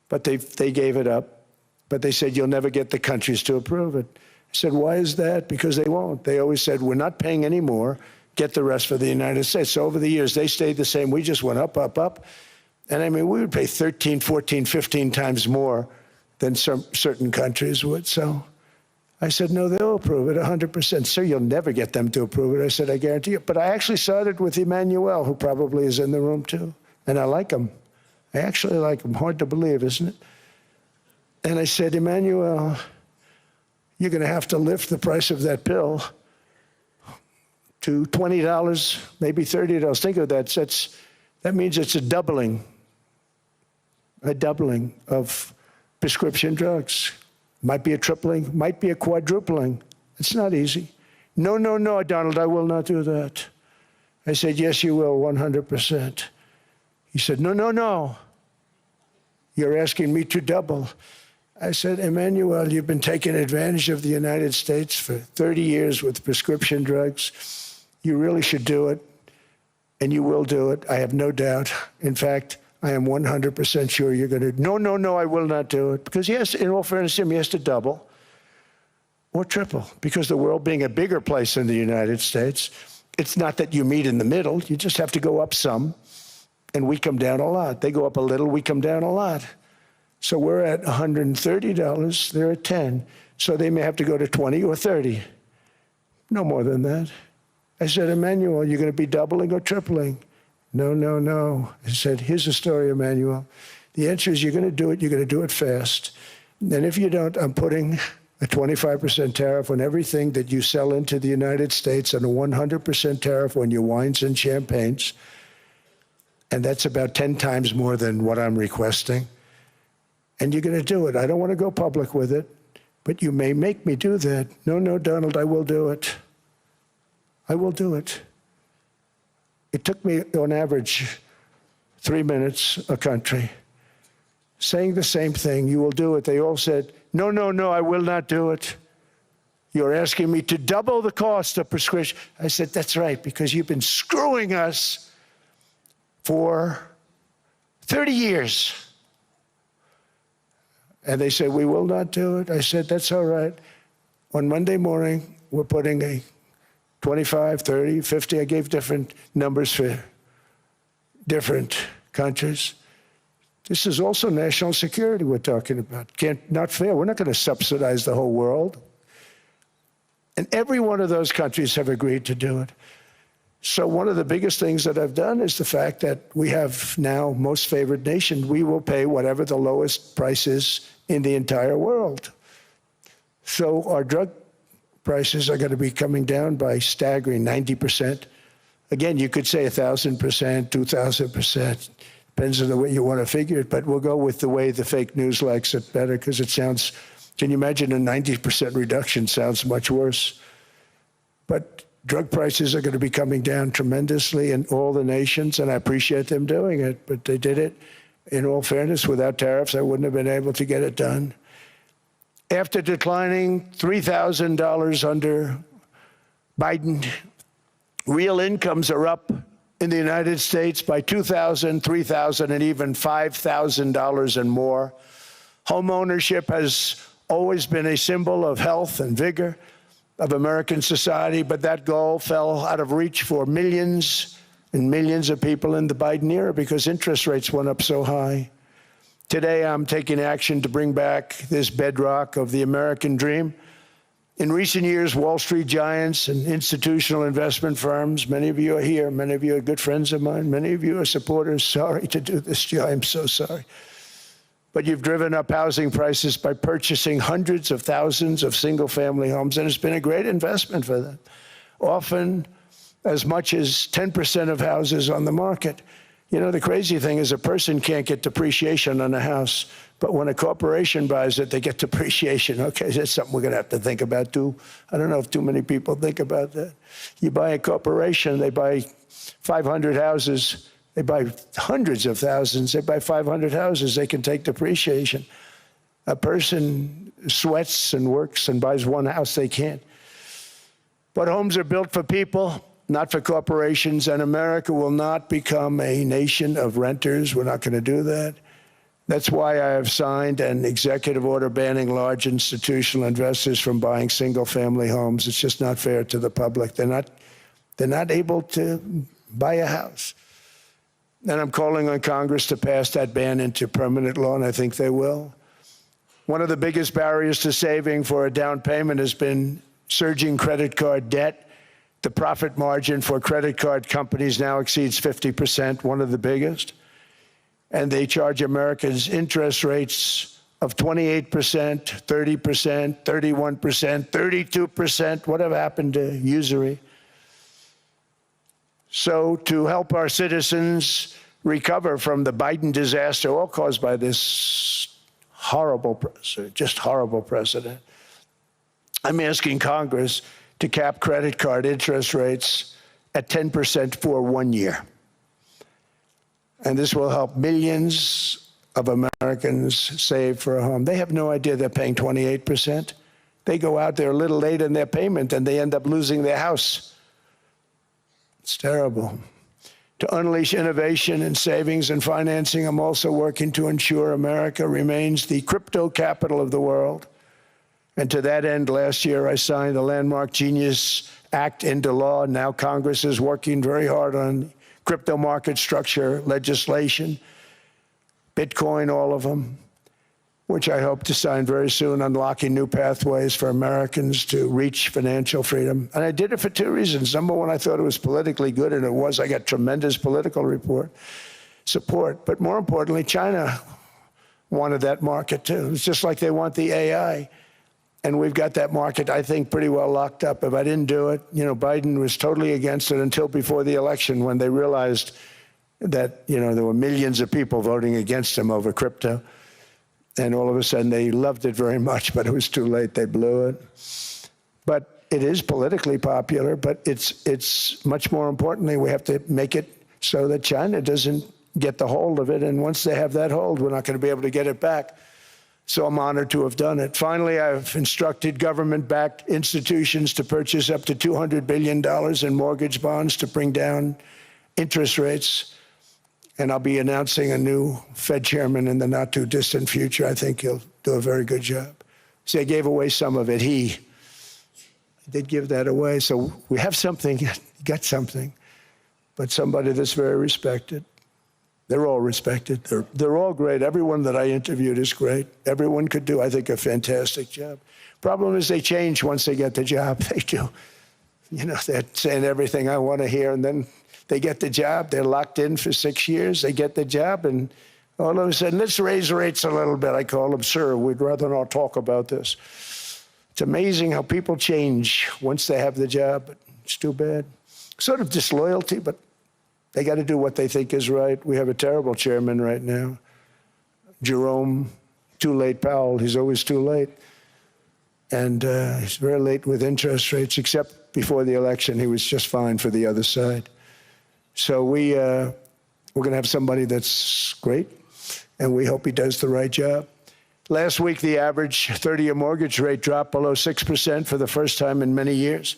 But they gave it up. But they said, you'll never get the countries to approve it. I said, why is that? Because they won't. They always said, we're not paying any more. Get the rest for the United States. So over the years, they stayed the same. We just went up, up, up. And I mean, we would pay 13, 14, 15 times more than some certain countries would. So I said, no, they'll approve it 100%. Sir, you'll never get them to approve it. I said, I guarantee you. But I actually started with Emmanuel, who probably is in the room too. And I like him. I actually like him. Hard to believe, isn't it? And I said, Emmanuel, you're going to have to lift the price of that pill to $20, maybe $30. Think of that. That means it's a doubling of prescription drugs. Might be a tripling, might be a quadrupling. It's not easy. No, no, no, Donald, I will not do that. I said, yes, you will, 100%. He said, no, no, no. You're asking me to double. I said, Emmanuel, you've been taking advantage of the United States for 30 years with prescription drugs. You really should do it, and you will do it. I have no doubt. In fact, I am 100% sure you're going to. No, no, no, I will not do it. Because yes, in all fairness to him, he has to double or triple. Because the world being a bigger place than the United States, it's not that you meet in the middle. You just have to go up some. And we come down a lot. They go up a little, we come down a lot. So we're at $130, they're at 10. So they may have to go to 20 or 30. No more than that. I said, Emmanuel, you're going to be doubling or tripling? No, no, no. I said, here's the story, Emmanuel. The answer is you're going to do it, you're going to do it fast. And if you don't, I'm putting a 25% tariff on everything that you sell into the United States and a 100% tariff on your wines and champagnes. And that's about 10 times more than what I'm requesting. And you're going to do it. I don't want to go public with it, but you may make me do that. No, no, Donald, I will do it. I will do it. It took me, on average, 3 minutes a country, saying the same thing. You will do it. They all said, no, no, no, I will not do it. You're asking me to double the cost of prescription. I said, that's right, because you've been screwing us for 30 years. And they said, we will not do it. I said, that's all right. On Monday morning, we're putting a 25, 30, 50. I gave different numbers for different countries. This is also national security we're talking about. Not fair. We're not going to subsidize the whole world. And every one of those countries have agreed to do it. So one of the biggest things that I've done is the fact that we have now most favored nation. We will pay whatever the lowest price is in the entire world. So our drug prices are going to be coming down by staggering 90%. Again, you could say 1,000%, 2,000%. Depends on the way you want to figure it, but we'll go with the way the fake news likes it better because it sounds, can you imagine a 90% reduction sounds much worse. But drug prices are going to be coming down tremendously in all the nations, and I appreciate them doing it, but they did it. In all fairness, without tariffs, I wouldn't have been able to get it done. After declining $3,000 under Biden, real incomes are up in the United States by $2,000, $3,000, and even $5,000 and more. Home ownership has always been a symbol of health and vigor of American society, but that goal fell out of reach for millions and millions of people in the Biden era because interest rates went up so high. Today, I'm taking action to bring back this bedrock of the American dream. In recent years, Wall Street giants and institutional investment firms, many of you are here, many of you are good friends of mine, many of you are supporters. Sorry to do this to you, I'm so sorry. But you've driven up housing prices by purchasing hundreds of thousands of single-family homes, and it's been a great investment for them. Often as much as 10% of houses on the market. You know, the crazy thing is a person can't get depreciation on a house, but when a corporation buys it, they get depreciation. Okay, that's something we're going to have to think about, too. I don't know if too many people think about that. You buy a corporation, they buy 500 houses. They buy hundreds of thousands. They buy 500 houses. They can take depreciation. A person sweats and works and buys one house, they can't. But homes are built for people, not for corporations, and America will not become a nation of renters. We're not going to do that. That's why I have signed an executive order banning large institutional investors from buying single-family homes. It's just not fair to the public. They're not able to buy a house. And I'm calling on Congress to pass that ban into permanent law, and I think they will. One of the biggest barriers to saving for a down payment has been surging credit card debt. The profit margin for credit card companies now exceeds 50%, one of the biggest. And they charge Americans interest rates of 28%, 30%, 31%, 32%. Whatever happened to usury? So to help our citizens recover from the Biden disaster, all caused by this horrible, just horrible precedent, I'm asking Congress to cap credit card interest rates at 10% for 1 year. And this will help millions of Americans save for a home. They have no idea they're paying 28%. They go out there a little late in their payment and they end up losing their house. It's terrible. To unleash innovation in savings and financing, I'm also working to ensure America remains the crypto capital of the world. And to that end, last year, I signed the landmark Genius Act into law. Now Congress is working very hard on crypto market structure legislation, Bitcoin, all of them, which I hope to sign very soon, unlocking new pathways for Americans to reach financial freedom. And I did it for two reasons. Number one, I thought it was politically good, and it was. I got tremendous political support. But more importantly, China wanted that market too. It's just like they want the AI. And we've got that market, I think, pretty well locked up. If I didn't do it, Biden was totally against it until before the election, when they realized that, there were millions of people voting against him over crypto. And all of a sudden, they loved it very much, but it was too late. They blew it. But it is politically popular, but it's much more importantly, we have to make it so that China doesn't get the hold of it. And once they have that hold, we're not going to be able to get it back. So I'm honored to have done it. Finally, I've instructed government-backed institutions to purchase up to $200 billion in mortgage bonds to bring down interest rates. And I'll be announcing a new Fed chairman in the not-too-distant future. I think he'll do a very good job. See, I gave away some of it. He did give that away. So we have something, got something, but somebody that's very respected. They're all respected. They're all great. Everyone that I interviewed is great. Everyone could do, I think, a fantastic job. Problem is they change once they get the job. They do. They're saying everything I want to hear, and then they get the job. They're locked in for 6 years. They get the job, and all of a sudden, let's raise rates a little bit. I call them, sir, we'd rather not talk about this. It's amazing how people change once they have the job, but it's too bad. Sort of disloyalty, but they got to do what they think is right. We have a terrible chairman right now, Jerome Too Late Powell. He's always too late. And he's very late with interest rates, except before the election, he was just fine for the other side. So we're going to have somebody that's great, and we hope he does the right job. Last week, the average 30-year mortgage rate dropped below 6% for the first time in many years.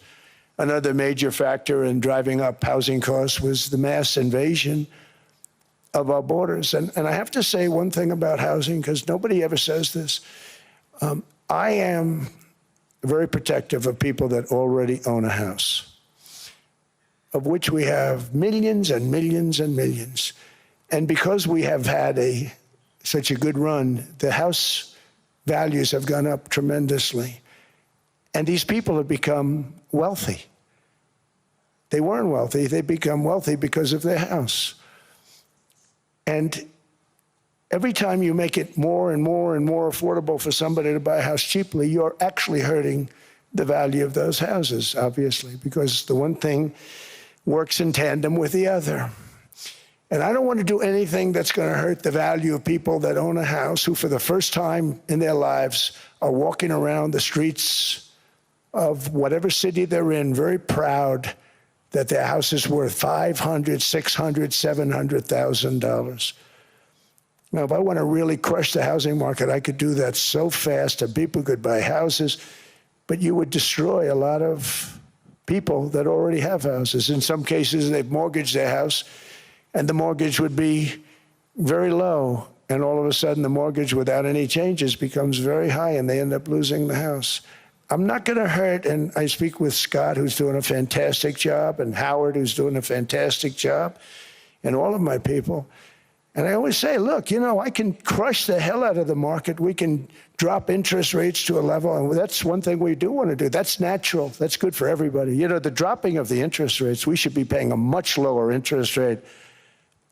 Another major factor in driving up housing costs was the mass invasion of our borders. And I have to say one thing about housing, because nobody ever says this. I am very protective of people that already own a house, of which we have millions and millions and millions. And because we have had such a good run, the house values have gone up tremendously. And these people have become wealthy. They weren't wealthy. They become wealthy because of their house. And every time you make it more and more and more affordable for somebody to buy a house cheaply, you're actually hurting the value of those houses, obviously, because the one thing works in tandem with the other. And I don't want to do anything that's going to hurt the value of people that own a house, who for the first time in their lives are walking around the streets of whatever city they're in, very proud that their house is worth $500,000, $600,000, $700,000. Now, if I want to really crush the housing market, I could do that so fast and people could buy houses, but you would destroy a lot of people that already have houses. In some cases, they've mortgaged their house, and the mortgage would be very low, and all of a sudden the mortgage without any changes becomes very high, and they end up losing the house. I'm not going to hurt, and I speak with Scott, who's doing a fantastic job, and Howard, who's doing a fantastic job, and all of my people. And I always say, look, I can crush the hell out of the market. We can drop interest rates to a level, and that's one thing we do want to do. That's natural. That's good for everybody. The dropping of the interest rates, we should be paying a much lower interest rate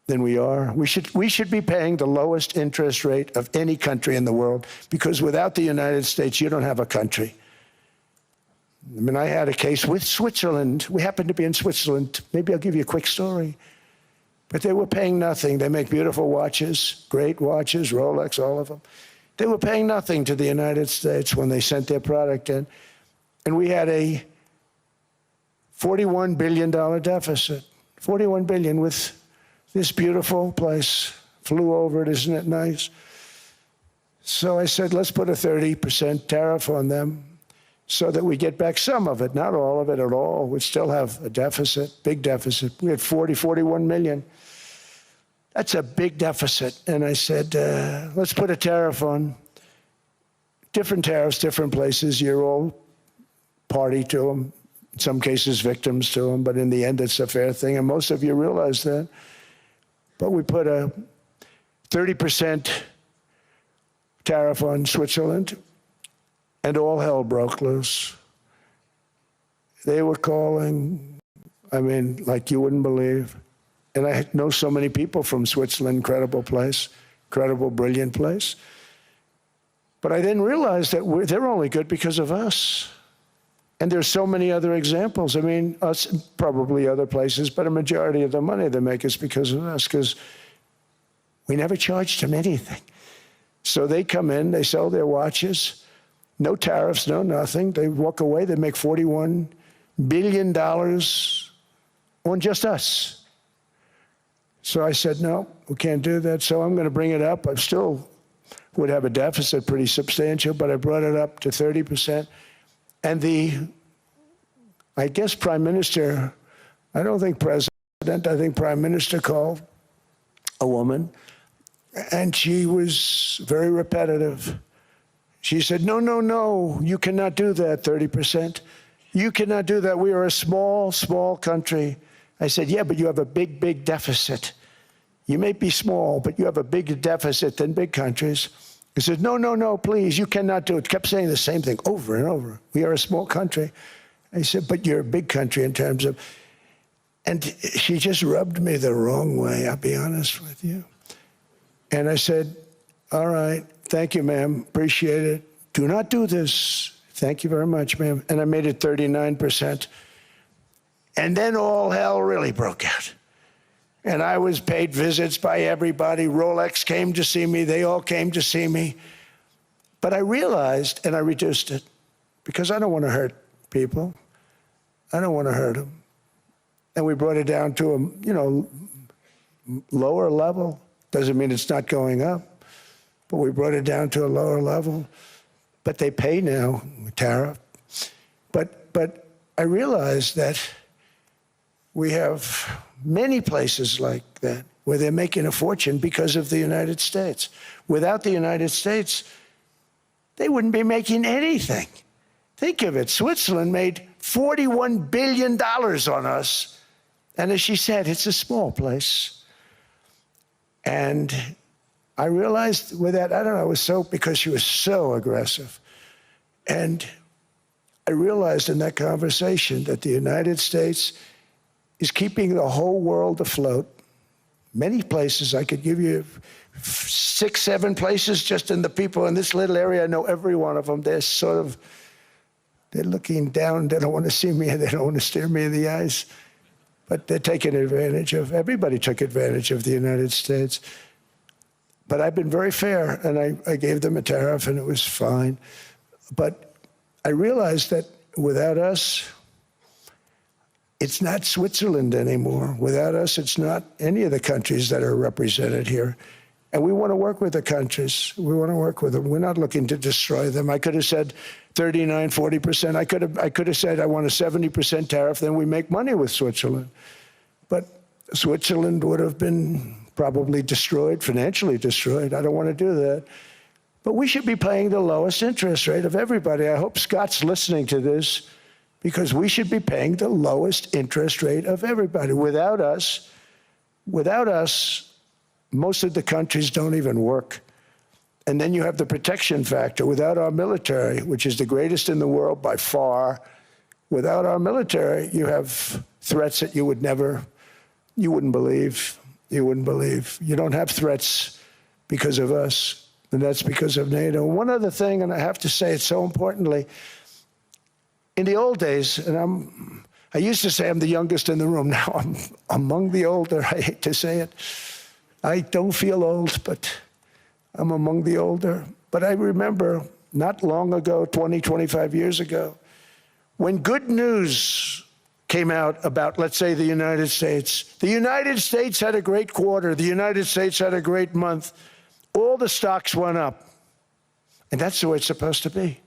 than we are. We should be paying the lowest interest rate of any country in the world, because without the United States, you don't have a country. I mean, I had a case with Switzerland. We happened to be in Switzerland. Maybe I'll give you a quick story. But they were paying nothing. They make beautiful watches, great watches, Rolex, all of them. They were paying nothing to the United States when they sent their product in. And we had a $41 billion deficit. $41 billion with this beautiful place. Flew over it, isn't it nice? So I said, let's put a 30% tariff on them, so that we get back some of it, not all of it at all. We still have a deficit, big deficit. We had 41 million. That's a big deficit. And I said, let's put a tariff on. Different tariffs, different places. You're all party to them. in some cases victims to them, but in the end it's a fair thing, and most of you realize that. But we put a 30% tariff on Switzerland, and all hell broke loose. They were calling, I mean, like you wouldn't believe. And I know so many people from Switzerland, incredible place, incredible, brilliant place. But I didn't realize that they're only good because of us. And there's so many other examples. I mean, us, probably other places, but a majority of the money they make is because of us, because we never charged them anything. So they come in, they sell their watches, no tariffs, no nothing. They walk away, they make $41 billion on just us. So I said, no, we can't do that. So I'm going to bring it up. I still would have a deficit pretty substantial, but I brought it up to 30%. And I guess Prime Minister, I don't think President, I think Prime Minister called a woman, and she was very repetitive. She said, no, no, no, you cannot do that, 30%. You cannot do that. We are a small, small country. I said, yeah, but you have a big, big deficit. You may be small, but you have a bigger deficit than big countries. He said, no, no, no, please, you cannot do it. Kept saying the same thing over and over. We are a small country. I said, but you're a big country in terms of, and she just rubbed me the wrong way, I'll be honest with you. And I said, all right, thank you, ma'am, appreciate it. Do not do this. Thank you very much, ma'am. And I made it 39%. And then all hell really broke out. And I was paid visits by everybody. Rolex came to see me. They all came to see me. But I realized, and I reduced it, because I don't want to hurt people. I don't want to hurt them. And we brought it down to a, lower level. Doesn't mean it's not going up, but we brought it down to a lower level. But they pay now, tariff. But I realized that we have many places like that where they're making a fortune because of the United States. Without the United States, they wouldn't be making anything. Think of it. Switzerland made $41 billion on us. And as she said, it's a small place. And I realized with that, I don't know, it was so, because she was so aggressive. And I realized in that conversation that the United States is keeping the whole world afloat. Many places, I could give you 6, 7 places just in the people in this little area. I know every one of them. They're sort of, they're looking down. They don't want to see me. They don't want to stare me in the eyes. But they're taking advantage of, everybody took advantage of the United States. But I've been very fair, and I gave them a tariff, and it was fine. But I realized that without us, it's not Switzerland anymore. Without us, it's not any of the countries that are represented here. And we want to work with the countries. We want to work with them. We're not looking to destroy them. I could have said 39, 40%. I could have said I want a 70% tariff, then we make money with Switzerland. But Switzerland would have been probably destroyed, financially destroyed. I don't want to do that. But we should be paying the lowest interest rate of everybody. I hope Scott's listening to this, because we should be paying the lowest interest rate of everybody. Without us, most of the countries don't even work. And then you have the protection factor. Without our military, which is the greatest in the world by far, without our military, you have threats that you wouldn't believe. You wouldn't believe. You don't have threats because of us, and that's because of NATO. One other thing, and I have to say it so importantly, in the old days, and I used to say I'm the youngest in the room. Now I'm among the older. I hate to say it. I don't feel old, but I'm among the older. But I remember not long ago, 20, 25 years ago, when good news came out about, let's say, the United States. The United States had a great quarter. The United States had a great month. All the stocks went up. And that's the way it's supposed to be.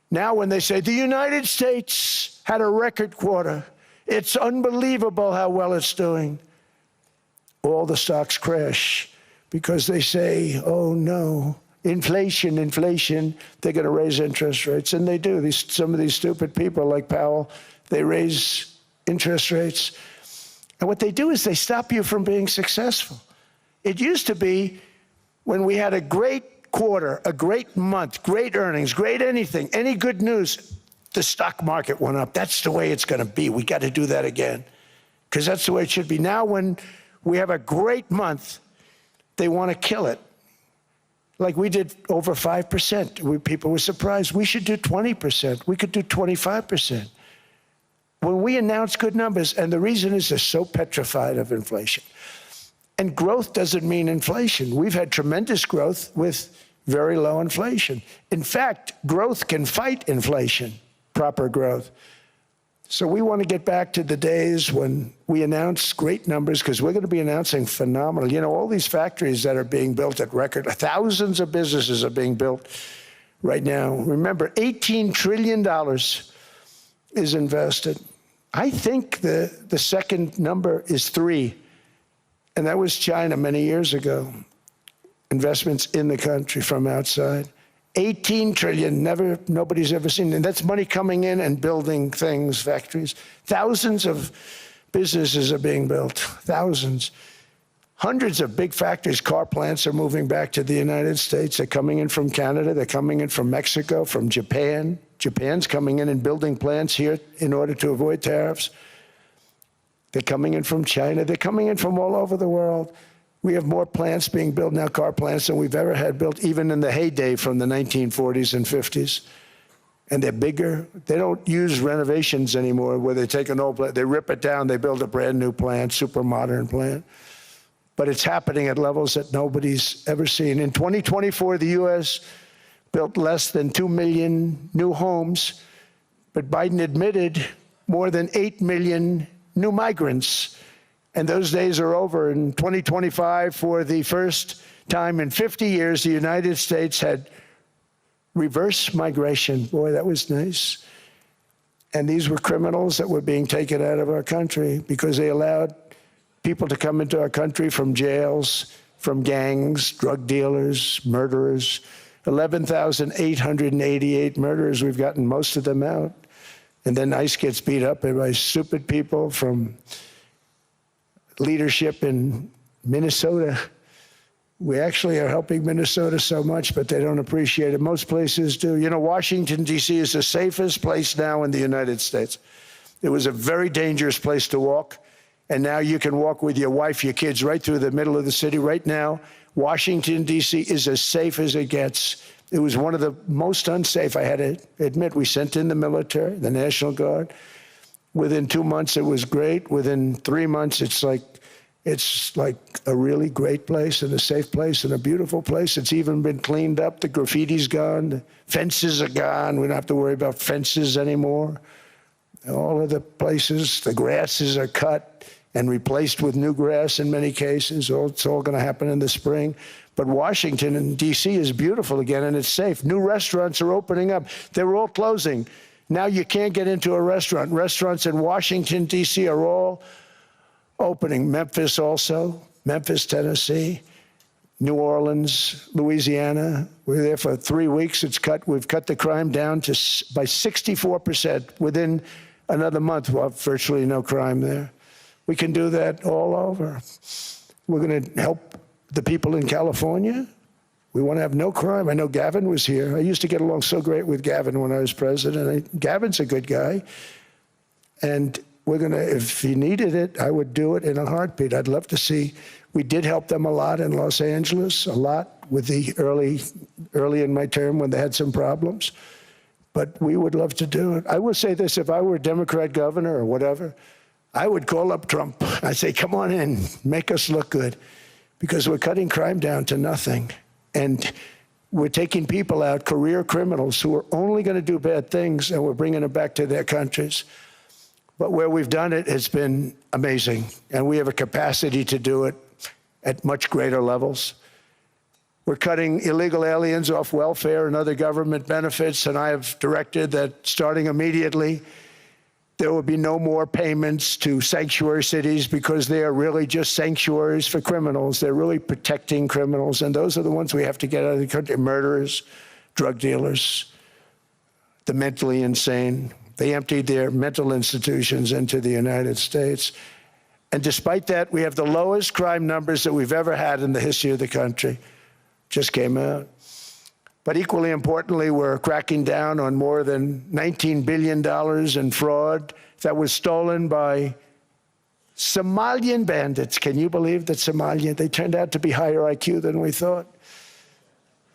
Now when they say the United States had a record quarter, it's unbelievable how well it's doing, all the stocks crash because they say, oh no, inflation, they're going to raise interest rates. And they do. Some of these stupid people like Powell, They raise interest rates. And what they do is they stop you from being successful. It used to be when we had a great quarter, a great month, great earnings, great anything, any good news, the stock market went up. That's the way it's going to be. We got to do that again, because that's the way it should be. Now when we have a great month, they want to kill it. Like we did over 5%. People were surprised. We should do 20%. We could do 25%. When we announce good numbers, and the reason is they're so petrified of inflation. And growth doesn't mean inflation. We've had tremendous growth with very low inflation. In fact, growth can fight inflation, proper growth. So we want to get back to the days when we announce great numbers, because we're going to be announcing phenomenal. You know, all these factories that are being built at record, thousands of businesses are being built right now. Remember, $18 trillion is invested. I think the second number is 3, and that was China many years ago. Investments in the country from outside. 18 trillion, nobody's ever seen. And that's money coming in and building things, factories. Thousands of businesses are being built, thousands. Hundreds of big factories, car plants are moving back to the United States. They're coming in from Canada, they're coming in from Mexico, from Japan. Japan's coming in and building plants here in order to avoid tariffs. They're coming in from China, they're coming in from all over the world. We have more plants being built now, car plants, than we've ever had built, even in the heyday from the 1940s and 50s. And they're bigger. They don't use renovations anymore where they take an old plant, they rip it down, they build a brand new plant, super modern plant. But it's happening at levels that nobody's ever seen. In 2024, the U.S. built less than 2 million new homes, but Biden admitted more than 8 million new migrants. And those days are over. In 2025, for the first time in 50 years, the United States had reverse migration. Boy, that was nice. And these were criminals that were being taken out of our country because they allowed people to come into our country from jails, from gangs, drug dealers, murderers. 11,888 murderers. We've gotten most of them out. And then ICE gets beat up by stupid people from leadership in Minnesota. We actually are helping Minnesota so much, but they don't appreciate it. Most places do. You know, Washington, D.C. is the safest place now in the United States. It was a very dangerous place to walk, and now you can walk with your wife, your kids, right through the middle of the city. Right now, Washington, D.C. is as safe as it gets. It was one of the most unsafe, I had to admit. We sent in the military, the National Guard. Within 2 months, it was great. Within 3 months, it's like a really great place and a safe place and a beautiful place. It's even been cleaned up. The graffiti's gone. The fences are gone. We don't have to worry about fences anymore. All of the places, the grasses are cut and replaced with new grass in many cases. It's all going to happen in the spring. But Washington and D.C. is beautiful again, and it's safe. New restaurants are opening up. They were all closing. Now you can't get into a restaurant. Restaurants in Washington, D.C. are all opening. Memphis also, Memphis, Tennessee, New Orleans, Louisiana. We're there for 3 weeks. We've cut the crime down by 64%. Within another month, we'll have virtually no crime there. We can do that all over. We're going to help the people in California. We want to have no crime. I know Gavin was here. I used to get along so great with Gavin when I was president. Gavin's a good guy. And we're going to, if he needed it, I would do it in a heartbeat. I'd love to see. We did help them a lot in Los Angeles, a lot with the early in my term when they had some problems. But we would love to do it. I will say this, if I were a Democrat governor or whatever, I would call up Trump. I'd say, come on in, make us look good, because we're cutting crime down to nothing. And we're taking people out, career criminals who are only going to do bad things, and we're bringing them back to their countries. But where we've done it, it's been amazing. And we have a capacity to do it at much greater levels. We're cutting illegal aliens off welfare and other government benefits, and I have directed that starting immediately, there will be no more payments to sanctuary cities, because they are really just sanctuaries for criminals. They're really protecting criminals, and those are the ones we have to get out of the country: murderers, drug dealers, the mentally insane. They emptied their mental institutions into the United States. And despite that, we have the lowest crime numbers that we've ever had in the history of the country. Just came out. But equally importantly, we're cracking down on more than $19 billion in fraud that was stolen by Somalian bandits. Can you believe that they turned out to be higher IQ than we thought?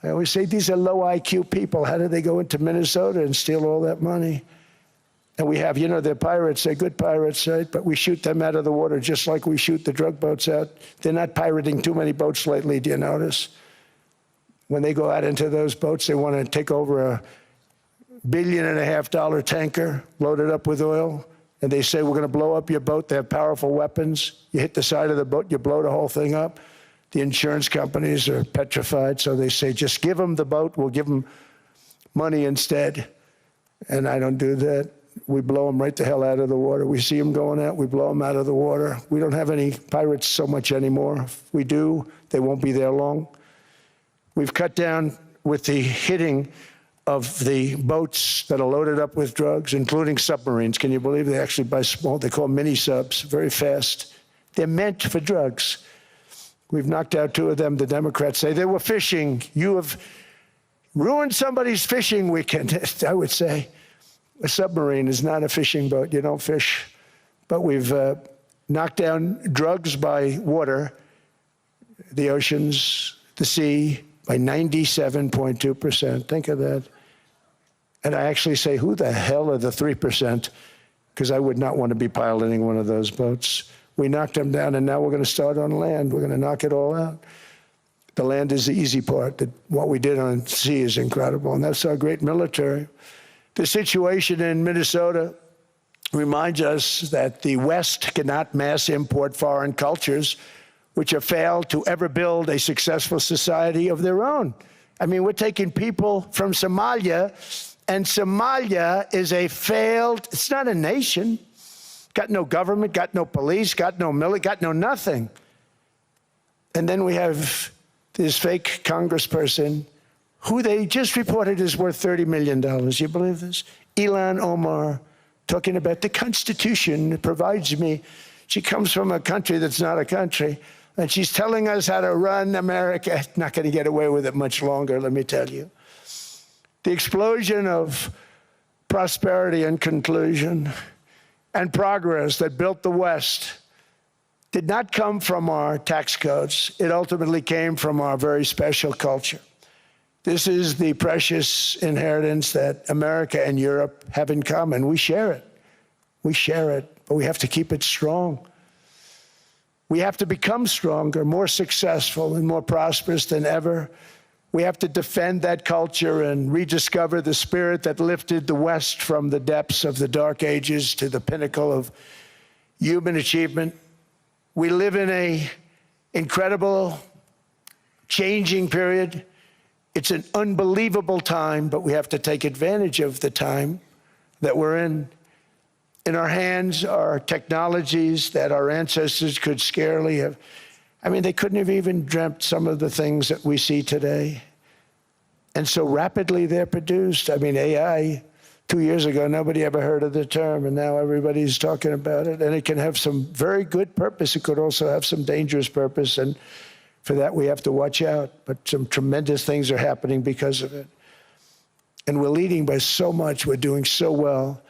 I always say these are low IQ people. How did they go into Minnesota and steal all that money? And we have, they're pirates, they're good pirates, right? But we shoot them out of the water just like we shoot the drug boats out. They're not pirating too many boats lately, do you notice? When they go out into those boats, they want to take over $1.5 billion tanker loaded up with oil. And they say, we're going to blow up your boat. They have powerful weapons. You hit the side of the boat, you blow the whole thing up. The insurance companies are petrified, so they say, just give them the boat, we'll give them money instead. And I don't do that. We blow them right the hell out of the water. We see them going out, we blow them out of the water. We don't have any pirates so much anymore. If we do, they won't be there long. We've cut down with the hitting of the boats that are loaded up with drugs, including submarines. Can you believe they actually buy small, they call them mini subs, very fast. They're meant for drugs. We've knocked out 2 of them. The Democrats say they were fishing. You have ruined somebody's fishing weekend, I would say. A submarine is not a fishing boat. You don't fish. But we've knocked down drugs by water, the oceans, the sea, by 97.2%. Think of that. And I actually say, who the hell are the 3%? Because I would not want to be piloting one of those boats. We knocked them down, and now we're going to start on land. We're going to knock it all out. The land is the easy part. What we did on sea is incredible, and that's our great military. The situation in Minnesota reminds us that the West cannot mass import foreign cultures which have failed to ever build a successful society of their own. I mean, we're taking people from Somalia, and Somalia is a failed, it's not a nation. Got no government, got no police, got no military, got no nothing. And then we have this fake congressperson who they just reported is worth $30 million. You believe this? Ilhan Omar, talking about the Constitution provides me. She comes from a country that's not a country, and she's telling us how to run America. Not going to get away with it much longer, let me tell you. The explosion of prosperity and conclusion and progress that built the West did not come from our tax codes. It ultimately came from our very special culture. This is the precious inheritance that America and Europe have in common. We share it. We share it, but we have to keep it strong. We have to become stronger, more successful, and more prosperous than ever. We have to defend that culture and rediscover the spirit that lifted the West from the depths of the Dark Ages to the pinnacle of human achievement. We live in an incredible, changing period. It's an unbelievable time, but we have to take advantage of the time that we're in. In our hands are technologies that our ancestors could scarcely have. I mean, they couldn't have even dreamt some of the things that we see today. And so rapidly they're produced. I mean, AI, 2 years ago, nobody ever heard of the term, and now everybody's talking about it. And it can have some very good purpose. It could also have some dangerous purpose, and for that we have to watch out. But some tremendous things are happening because of it. And we're leading by so much. We're doing so well.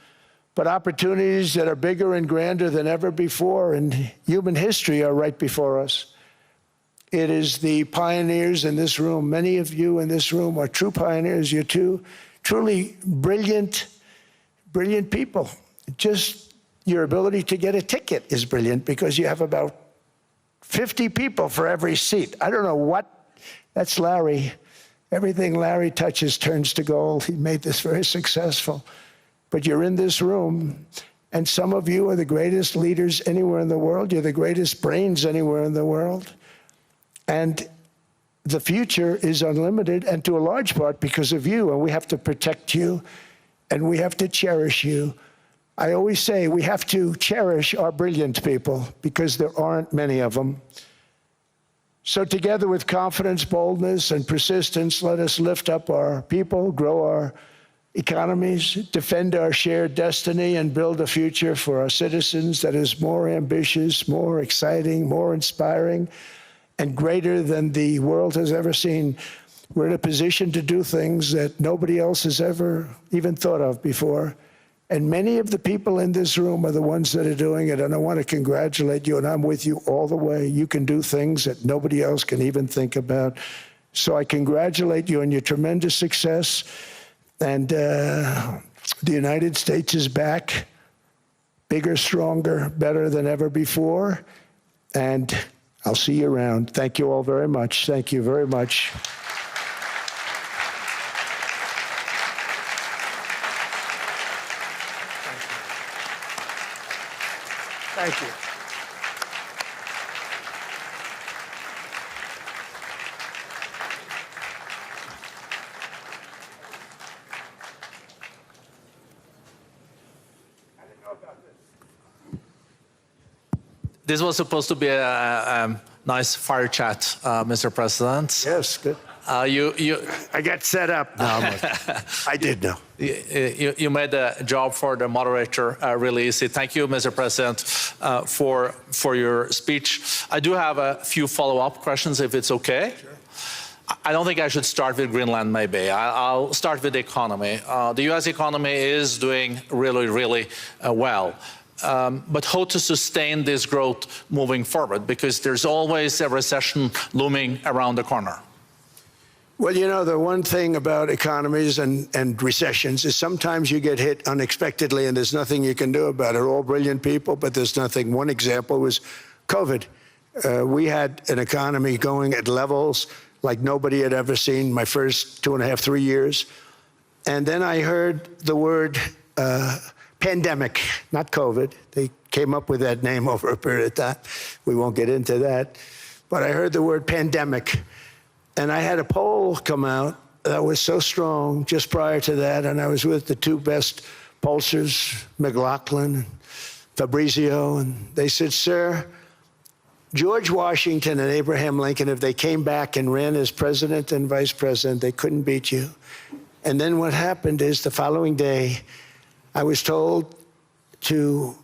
But opportunities that are bigger and grander than ever before in human history are right before us. It is the pioneers in this room. Many of you in this room are true pioneers. You're truly brilliant people. Just your ability to get a ticket is brilliant because you have about 50 people for every seat. I don't know what, that's Larry. Everything Larry touches turns to gold. He made this very successful. But you're in this room, and some of you are the greatest leaders anywhere in the world. You're the greatest brains anywhere in the world. And the future is unlimited, and to a large part because of you, and we have to protect you, and we have to cherish you. I always say we have to cherish our brilliant people because there aren't many of them. So together with confidence, boldness, and persistence, let us lift up our people, grow our economies, defend our shared destiny, and build a future for our citizens that is more ambitious, more exciting, more inspiring, and greater than the world has ever seen. We're in a position to do things that nobody else has ever even thought of before. And many of the people in this room are the ones that are doing it, and I want to congratulate you, and I'm with you all the way. You can do things that nobody else can even think about. So I congratulate you on your tremendous success. And the United States is back, bigger, stronger, better than ever before. And I'll see you around. Thank you all very much. Thank you very much. Thank you. This was supposed to be a nice fire chat, Mr. President. Yes, good. I got set up. No, I did know. You made the job for the moderator really easy. Thank you, Mr. President, for your speech. I do have a few follow-up questions, if it's okay. Sure. I don't think I should start with Greenland, maybe. I'll start with the economy. The U.S. economy is doing really, really well. But how to sustain this growth moving forward? Because there's always a recession looming around the corner. Well, you know, the one thing about economies and recessions is sometimes you get hit unexpectedly and there's nothing you can do about it. They're all brilliant people, but there's nothing. One example was COVID. We had an economy going at levels like nobody had ever seen my first 2.5, 3 years. And then I heard the word pandemic, not COVID. They came up with that name over a period of time. We won't get into that. But I heard the word pandemic. And I had a poll come out that was so strong just prior to that, and I was with the two best pollsters, McLaughlin and Fabrizio, and they said, sir, George Washington and Abraham Lincoln, if they came back and ran as president and vice president, they couldn't beat you. And then what happened is the following day, I was told to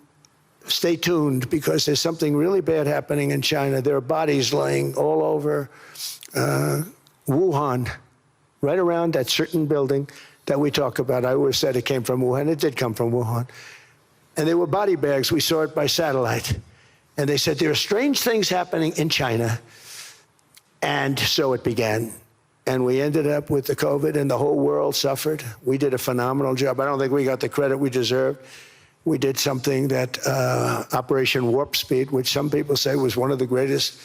stay tuned because there's something really bad happening in China. There are bodies laying all over Wuhan, right around that certain building that we talk about. I always said it came from Wuhan. It did come from Wuhan. And they were body bags. We saw it by satellite. And they said, there are strange things happening in China. And so it began. And we ended up with the COVID, and the whole world suffered. We did a phenomenal job. I don't think we got the credit we deserved. We did something that Operation Warp Speed, which some people say was one of the greatest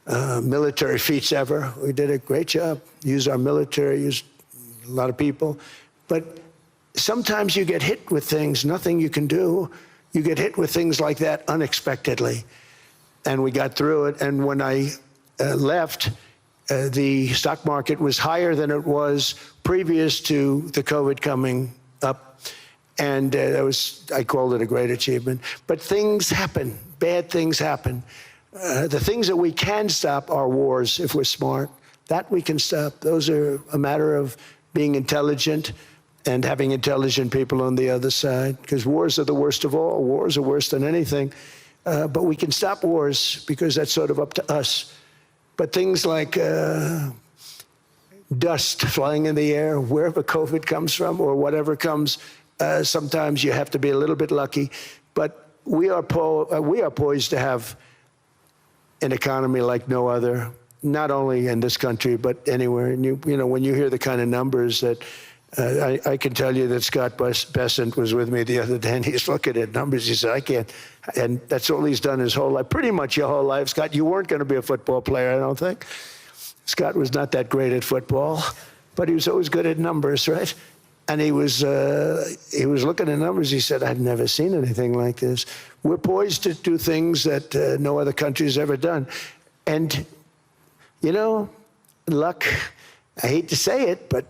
military feats ever. We did a great job. Used our military, used a lot of people. But sometimes you get hit with things, nothing you can do. You get hit with things like that unexpectedly. And we got through it. And when I left, the stock market was higher than it was previous to the COVID coming up. And that was, I called it a great achievement. But things happen, bad things happen. The things that we can stop are wars if we're smart. That we can stop. Those are a matter of being intelligent and having intelligent people on the other side, because wars are the worst of all. Wars are worse than anything. But we can stop wars because that's sort of up to us. But things like dust flying in the air, wherever COVID comes from or whatever comes, sometimes you have to be a little bit lucky. But we are poised to have an economy like no other, not only in this country, but anywhere. And you know, when you hear the kind of numbers that I can tell you that Scott Bessent was with me the other day, and he's looking at numbers. He said, I can't. And that's all he's done his whole life, pretty much your whole life. Scott, you weren't going to be a football player, I don't think. Scott was not that great at football, but he was always good at numbers, right? And he was looking at numbers. He said, I've never seen anything like this. We're poised to do things that no other country has ever done. And, you know, luck, I hate to say it, but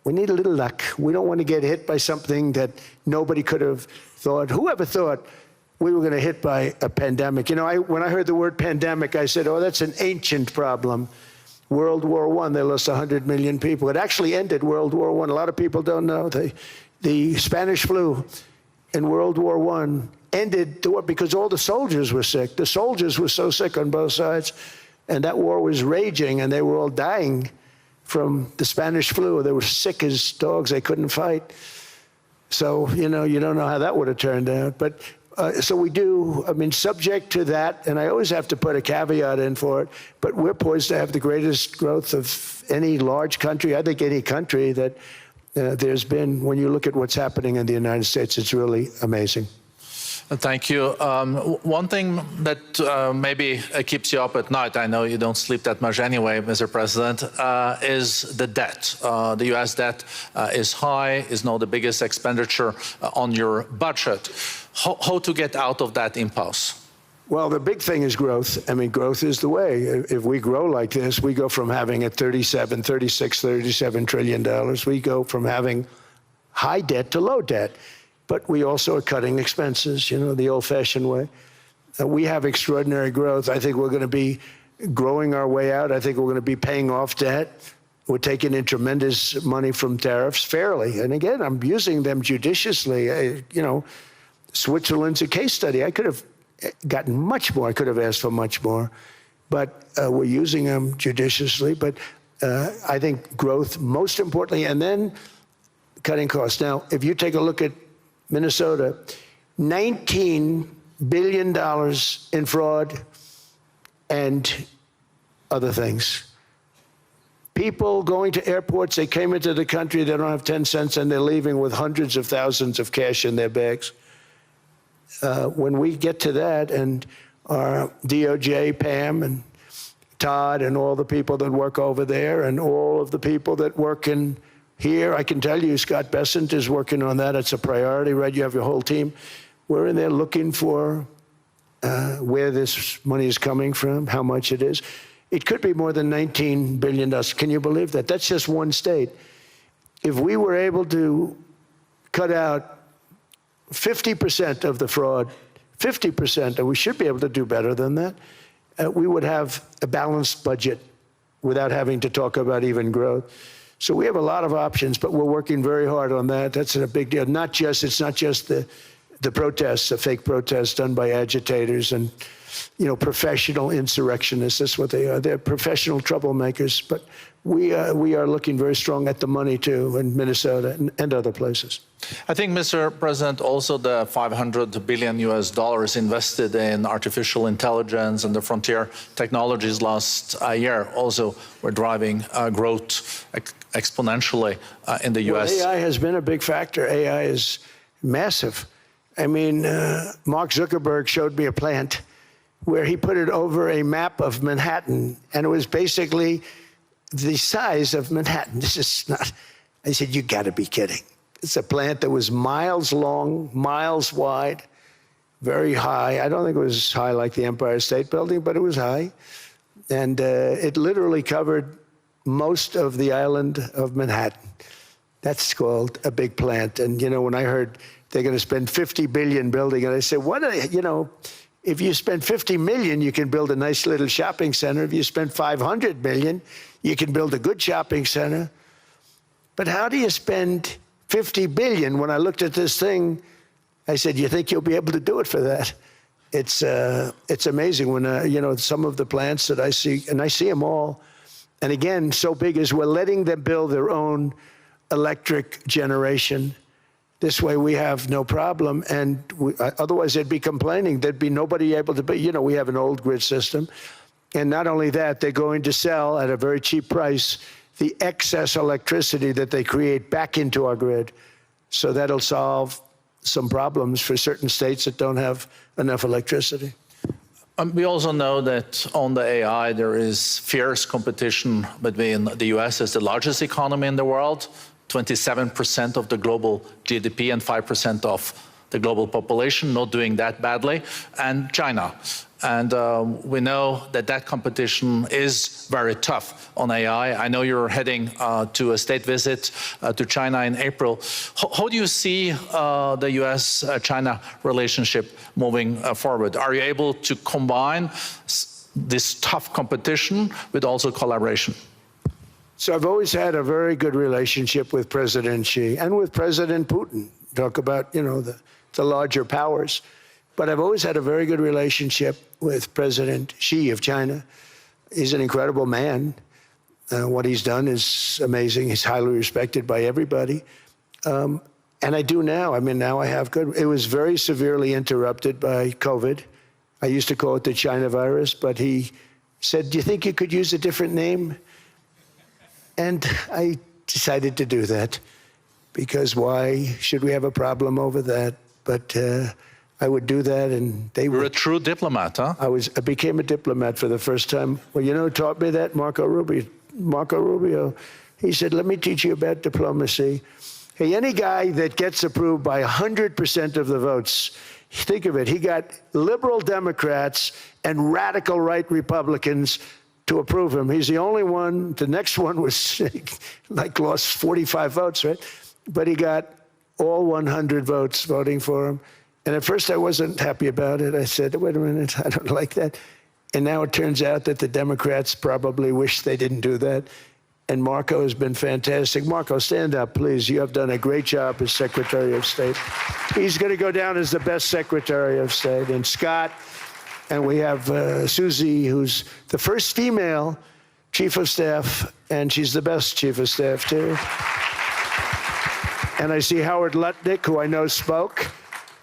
we need a little luck. We don't want to get hit by something that nobody could have thought. Whoever thought we were going to hit by a pandemic? You know, when I heard the word pandemic, I said, oh, that's an ancient problem. World War I, they lost 100 million people. It actually ended World War I. A lot of people don't know. The Spanish flu in World War I ended the war because all the soldiers were sick. The soldiers were so sick on both sides, and that war was raging, and they were all dying from the Spanish flu. They were sick as dogs. They couldn't fight. So, you don't know how that would have turned out. But so we do, subject to that, and I always have to put a caveat in for it, but we're poised to have the greatest growth of any large country, I think any country that there's been. When you look at what's happening in the United States, it's really amazing. Thank you. One thing that maybe keeps you up at night, I know you don't sleep that much anyway, Mr. President, is the debt. The U.S. debt is high, is now the biggest expenditure on your budget. How to get out of that impasse? Well, the big thing is growth. Growth is the way. If we grow like this, we go from having a $37 trillion. We go from having high debt to low debt. But we also are cutting expenses, the old-fashioned way. We have extraordinary growth. I think we're going to be growing our way out. I think we're going to be paying off debt. We're taking in tremendous money from tariffs fairly. And again, I'm using them judiciously. Switzerland's a case study. I could have gotten much more. I could have asked for much more. But we're using them judiciously. But I think growth, most importantly, and then cutting costs. Now, if you take a look at Minnesota, $19 billion in fraud and other things. People going to airports, they came into the country, they don't have 10 cents, and they're leaving with hundreds of thousands of cash in their bags. When we get to that, and our DOJ, Pam, and Todd, and all the people that work over there, and all of the people that work in here, I can tell you, Scott Bessent is working on that. It's a priority, right? You have your whole team. We're in there looking for where this money is coming from, how much it is. It could be more than $19 billion. Can you believe that? That's just one state. If we were able to cut out 50% of the fraud, 50%, and we should be able to do better than that, we would have a balanced budget without having to talk about even growth. So we have a lot of options, but we're working very hard on that. That's a big deal. It's not just the protests, the fake protests done by agitators and, professional insurrectionists. That's what they are. They're professional troublemakers. But we are looking very strong at the money, too, in Minnesota and other places. I think, Mr. President, also the $500 billion invested in artificial intelligence and the frontier technologies last year also were driving growth exponentially in the U.S. Well, AI has been a big factor. AI is massive. Mark Zuckerberg showed me a plant where he put it over a map of Manhattan, and it was basically the size of Manhattan. This is not, I said, you got to be kidding. It's a plant that was miles long, miles wide, very high. I don't think it was high like the Empire State Building, but it was high. And it literally covered most of the island of Manhattan. That's called a big plant. And, when I heard they're going to spend $50 billion building it, I said, if you spend $50 million, you can build a nice little shopping center. If you spend $500 million, you can build a good shopping center. But how do you spend $50 billion? When I looked at this thing, I said, you think you'll be able to do it for that? It's amazing when, some of the plants that I see, and I see them all, and again, so big is we're letting them build their own electric generation. This way we have no problem, and otherwise they'd be complaining. There'd be nobody able to, we have an old grid system. And not only that, they're going to sell at a very cheap price the excess electricity that they create back into our grid. So that'll solve some problems for certain states that don't have enough electricity. We also know that on the AI, there is fierce competition between the U.S. as the largest economy in the world, 27% of the global GDP and 5% of the global population, not doing that badly, and China. And we know that that competition is very tough on AI. I know you're heading to a state visit to China in April. How do you see the U.S.-China relationship moving forward? Are you able to combine this tough competition with also collaboration? So I've always had a very good relationship with President Xi and with President Putin. Talk about, the larger powers. But I've always had a very good relationship with President Xi of China. He's an incredible man. What he's done is amazing. He's highly respected by everybody. And I do now. I mean, now I have good. It was very severely interrupted by COVID. I used to call it the China virus, but he said, "Do you think you could use a different name?" And I decided to do that, because why should we have a problem over that? But I would do that, and they were. You're a true diplomat, huh? I became a diplomat for the first time. Well, who taught me that? Marco Rubio. Marco Rubio. He said, "Let me teach you about diplomacy. Hey, any guy that gets approved by 100% of the votes," think of it, he got liberal Democrats and radical right Republicans to approve him. He's the only one. The next one was lost 45 votes, right? But he got all 100 votes voting for him. And at first I wasn't happy about it. I said, wait a minute, I don't like that. And now it turns out that the Democrats probably wish they didn't do that. And Marco has been fantastic. Marco, stand up, please. You have done a great job as Secretary of State. He's going to go down as the best Secretary of State. And Scott, and we have Susie, who's the first female Chief of Staff, and she's the best Chief of Staff, too. And I see Howard Lutnick, who I know spoke,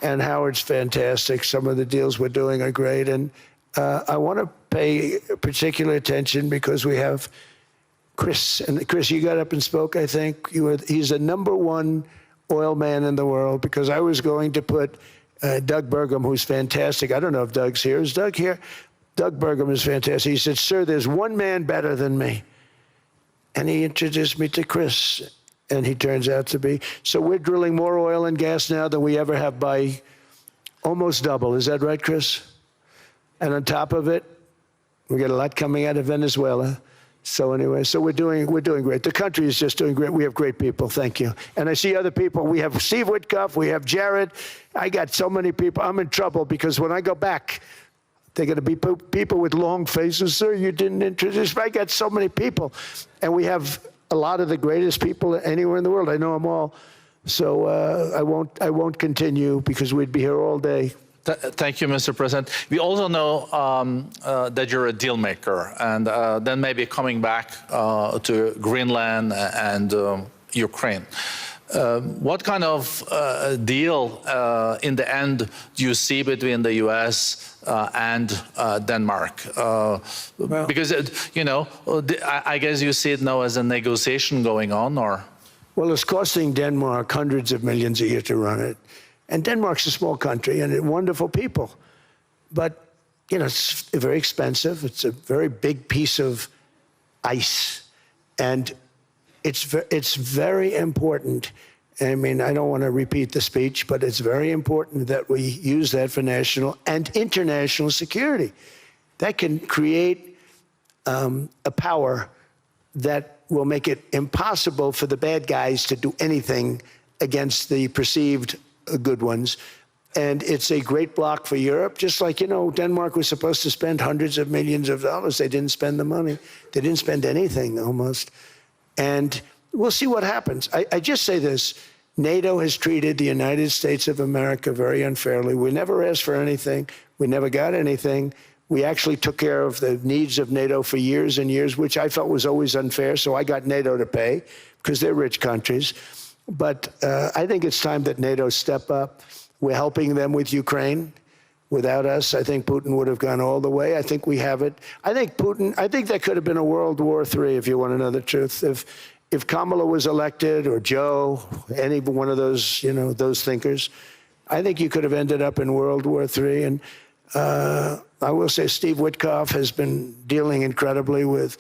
and Howard's fantastic. Some of the deals we're doing are great. And I want to pay particular attention because we have Chris. And Chris, you got up and spoke, I think. He's the #1 oil man in the world, because I was going to put Doug Burgum, who's fantastic. I don't know if Doug's here. Is Doug here? Doug Burgum is fantastic. He said, "Sir, there's one man better than me." And he introduced me to Chris, and he turns out to be. So we're drilling more oil and gas now than we ever have, by almost double. Is that right, Chris? And on top of it, we get a lot coming out of Venezuela. So anyway, so we're doing great. The country is just doing great. We have great people. Thank you. And I see other people. We have Steve Witkoff. We have Jared. I got so many people. I'm in trouble, because when I go back, they're going to be people with long faces. "Sir, you didn't introduce me." I got so many people. And we have a lot of the greatest people anywhere in the world. I know them all. So I won't continue, because we'd be here all day. Thank you, Mr. President. We also know that you're a deal maker, and then maybe coming back to Greenland and Ukraine. What kind of deal in the end do you see between the U.S. And Denmark? Because, I guess you see it now as a negotiation going on, or? Well, it's costing Denmark hundreds of millions a year to run it. And Denmark's a small country, and wonderful people. But, it's very expensive. It's a very big piece of ice. And it's very important. I mean, I don't want to repeat the speech, but it's very important that we use that for national and international security. That can create a power that will make it impossible for the bad guys to do anything against the perceived good ones. And it's a great block for Europe. Just like, Denmark was supposed to spend hundreds of millions of dollars. They didn't spend the money. They didn't spend anything, almost. And we'll see what happens. I just say this. NATO has treated the United States of America very unfairly. We never asked for anything. We never got anything. We actually took care of the needs of NATO for years and years, which I felt was always unfair. So I got NATO to pay, because they're rich countries. But I think it's time that NATO step up. We're helping them with Ukraine. Without us, I think Putin would have gone all the way. I think we have it. I think that could have been a World War III, if you want to know the truth. If Kamala was elected, or Joe, any one of those, those thinkers, I think you could have ended up in World War III. And I will say Steve Witkoff has been dealing incredibly with.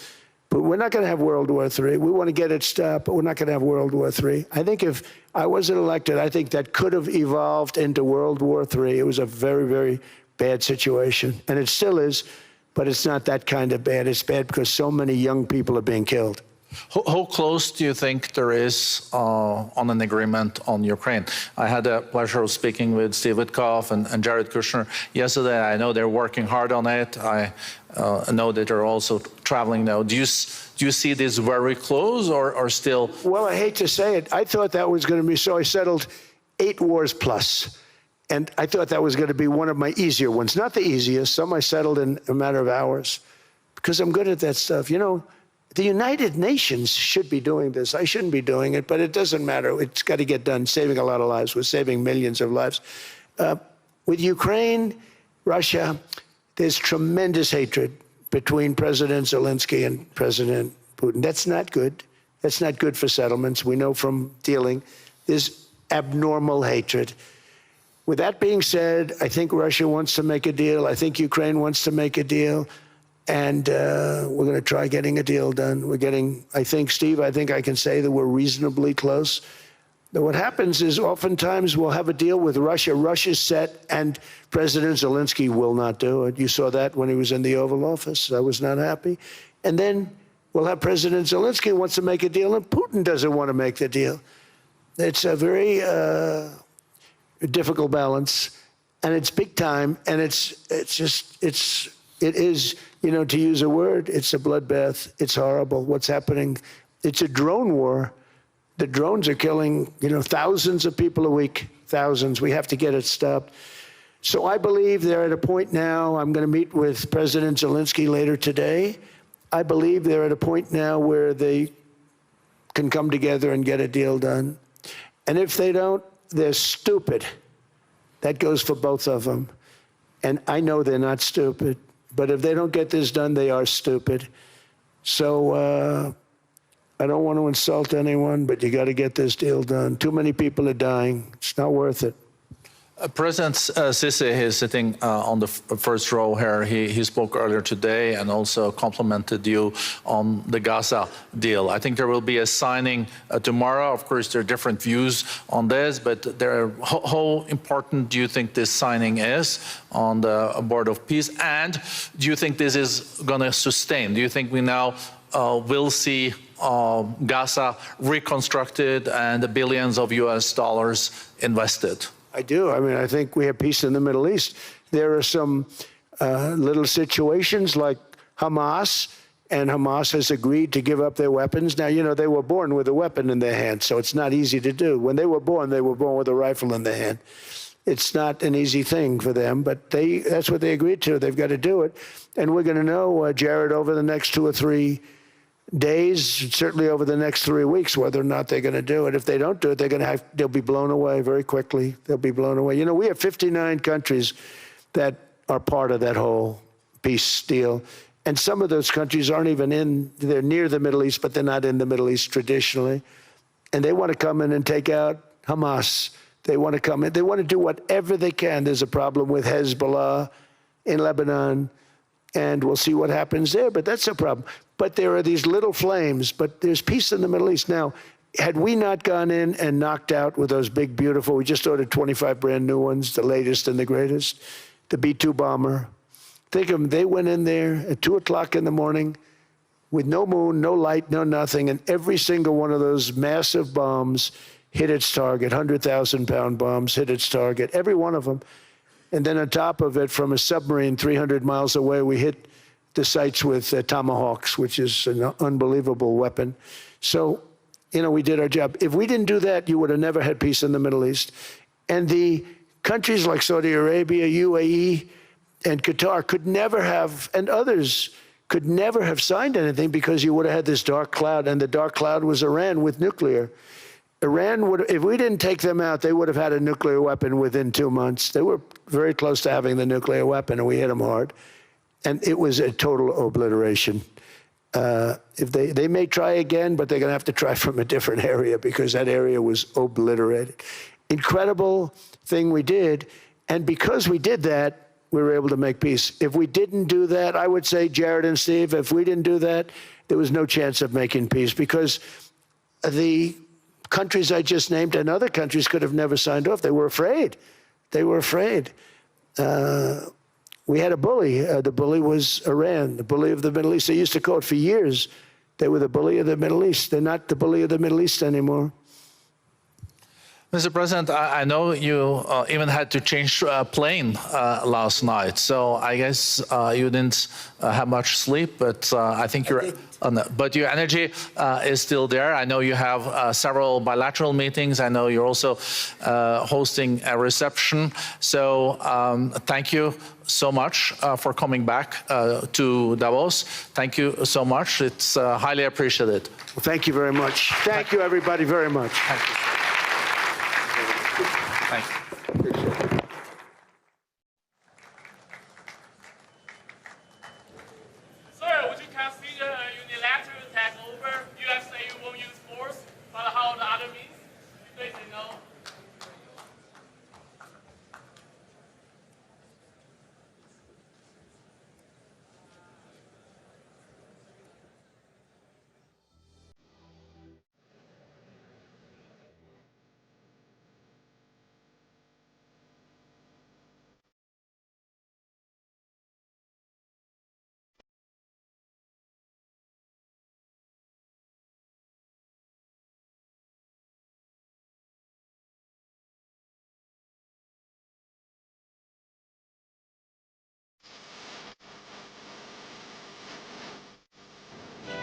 But we're not going to have World War III. We want to get it stopped, but we're not going to have World War III. I think if I wasn't elected, I think that could have evolved into World War III. It was a very, very bad situation. And it still is, but it's not that kind of bad. It's bad because so many young people are being killed. How close do you think there is on an agreement on Ukraine? I had the pleasure of speaking with Steve Witkoff and Jared Kushner yesterday. I know they're working hard on it. I know that they're also traveling now. Do you see this very close or still? Well, I hate to say it. I thought that was going to be so. I settled 8 wars plus. And I thought that was going to be one of my easier ones. Not the easiest. Some I settled in a matter of hours because I'm good at that stuff. You know, the United Nations should be doing this. I shouldn't be doing it, but it doesn't matter. It's got to get done, saving a lot of lives. We're saving millions of lives. With Ukraine, Russia, there's tremendous hatred between President Zelensky and President Putin. That's not good. That's not good for settlements. We know from dealing. There's abnormal hatred. With that being said, I think Russia wants to make a deal. I think Ukraine wants to make a deal. And we're going to try getting a deal done. We're getting, I think, Steve, I think I can say that we're reasonably close. But what happens is oftentimes we'll have a deal with Russia. Russia's set, and President Zelensky will not do it. You saw that when he was in the Oval Office. I was not happy. And then we'll have President Zelensky wants to make a deal, and Putin doesn't want to make the deal. It's a very difficult balance, and it's big time, and it is, you know, to use a word, it's a bloodbath. It's horrible what's happening. It's a drone war. The drones are killing, you know, thousands of people a week, thousands. We have to get it stopped. So I believe they're at a point now. I'm going to meet with President Zelensky later today. I believe they're at a point now where they can come together and get a deal done. And if they don't, they're stupid. That goes for both of them. And I know they're not stupid. But if they don't get this done, they are stupid. So I don't want to insult anyone, but you got to get this deal done. Too many people are dying. It's not worth it. President Sisi is sitting on the first row here. He spoke earlier today and also complimented you on the Gaza deal. I think there will be a signing tomorrow. Of course, there are different views on this, but how important do you think this signing is on the Board of Peace? And do you think this is going to sustain? Do you think we now will see Gaza reconstructed and the billions of US dollars invested? I do. I mean, I think we have peace in the Middle East. There are some little situations like Hamas, and Hamas has agreed to give up their weapons. Now, you know, they were born with a weapon in their hand, so it's not easy to do. When they were born with a rifle in their hand. It's not an easy thing for them, but that's what they agreed to. They've got to do it. And we're going to know, Jared, over the next 2 or 3 days, certainly over the next 3 weeks, whether or not they're going to do it. If they don't do it, they'll be blown away very quickly. They'll be blown away. You know, we have 59 countries that are part of that whole peace deal. And some of those countries aren't even they're near the Middle East, but they're not in the Middle East traditionally. And they want to come in and take out Hamas. They want to come in. They want to do whatever they can. There's a problem with Hezbollah in Lebanon, and we'll see what happens there, but that's a problem. But there are these little flames, but there's peace in the Middle East. Now, had we not gone in and knocked out with those big, beautiful, we just ordered 25 brand new ones, the latest and the greatest, the B-2 bomber. Think of them, they went in there at 2 o'clock in the morning with no moon, no light, no nothing, and every single one of those massive bombs hit its target, 100,000-pound bombs hit its target, every one of them. And then on top of it, from a submarine 300 miles away, we hit the sites with Tomahawks, which is an unbelievable weapon. So, you know, we did our job. If we didn't do that, you would have never had peace in the Middle East. And the countries like Saudi Arabia, UAE, and Qatar could never have, and others could never have signed anything because you would have had this dark cloud, and the dark cloud was Iran with nuclear. Iran would, if we didn't take them out, they would have had a nuclear weapon within 2 months. They were very close to having the nuclear weapon, and we hit them hard. And it was a total obliteration. If they may try again, but they're going to have to try from a different area because that area was obliterated. Incredible thing we did. And because we did that, we were able to make peace. If we didn't do that, I would say, Jared and Steve, if we didn't do that, there was no chance of making peace because the countries I just named and other countries could have never signed off. They were afraid. They were afraid. We had a bully. The bully was Iran, the bully of the Middle East. They used to call it for years They were the bully of the Middle East. They're not the bully of the Middle East anymore. Mr. President, I know you even had to change plane last night, so I guess you didn't have much sleep, but I think but your energy is still there. I know you have several bilateral meetings. I know you're also hosting a reception. So thank you so much for coming back to Davos. Thank you so much. It's highly appreciated. Well, thank you very much. Thank you, everybody, very much. Thank you.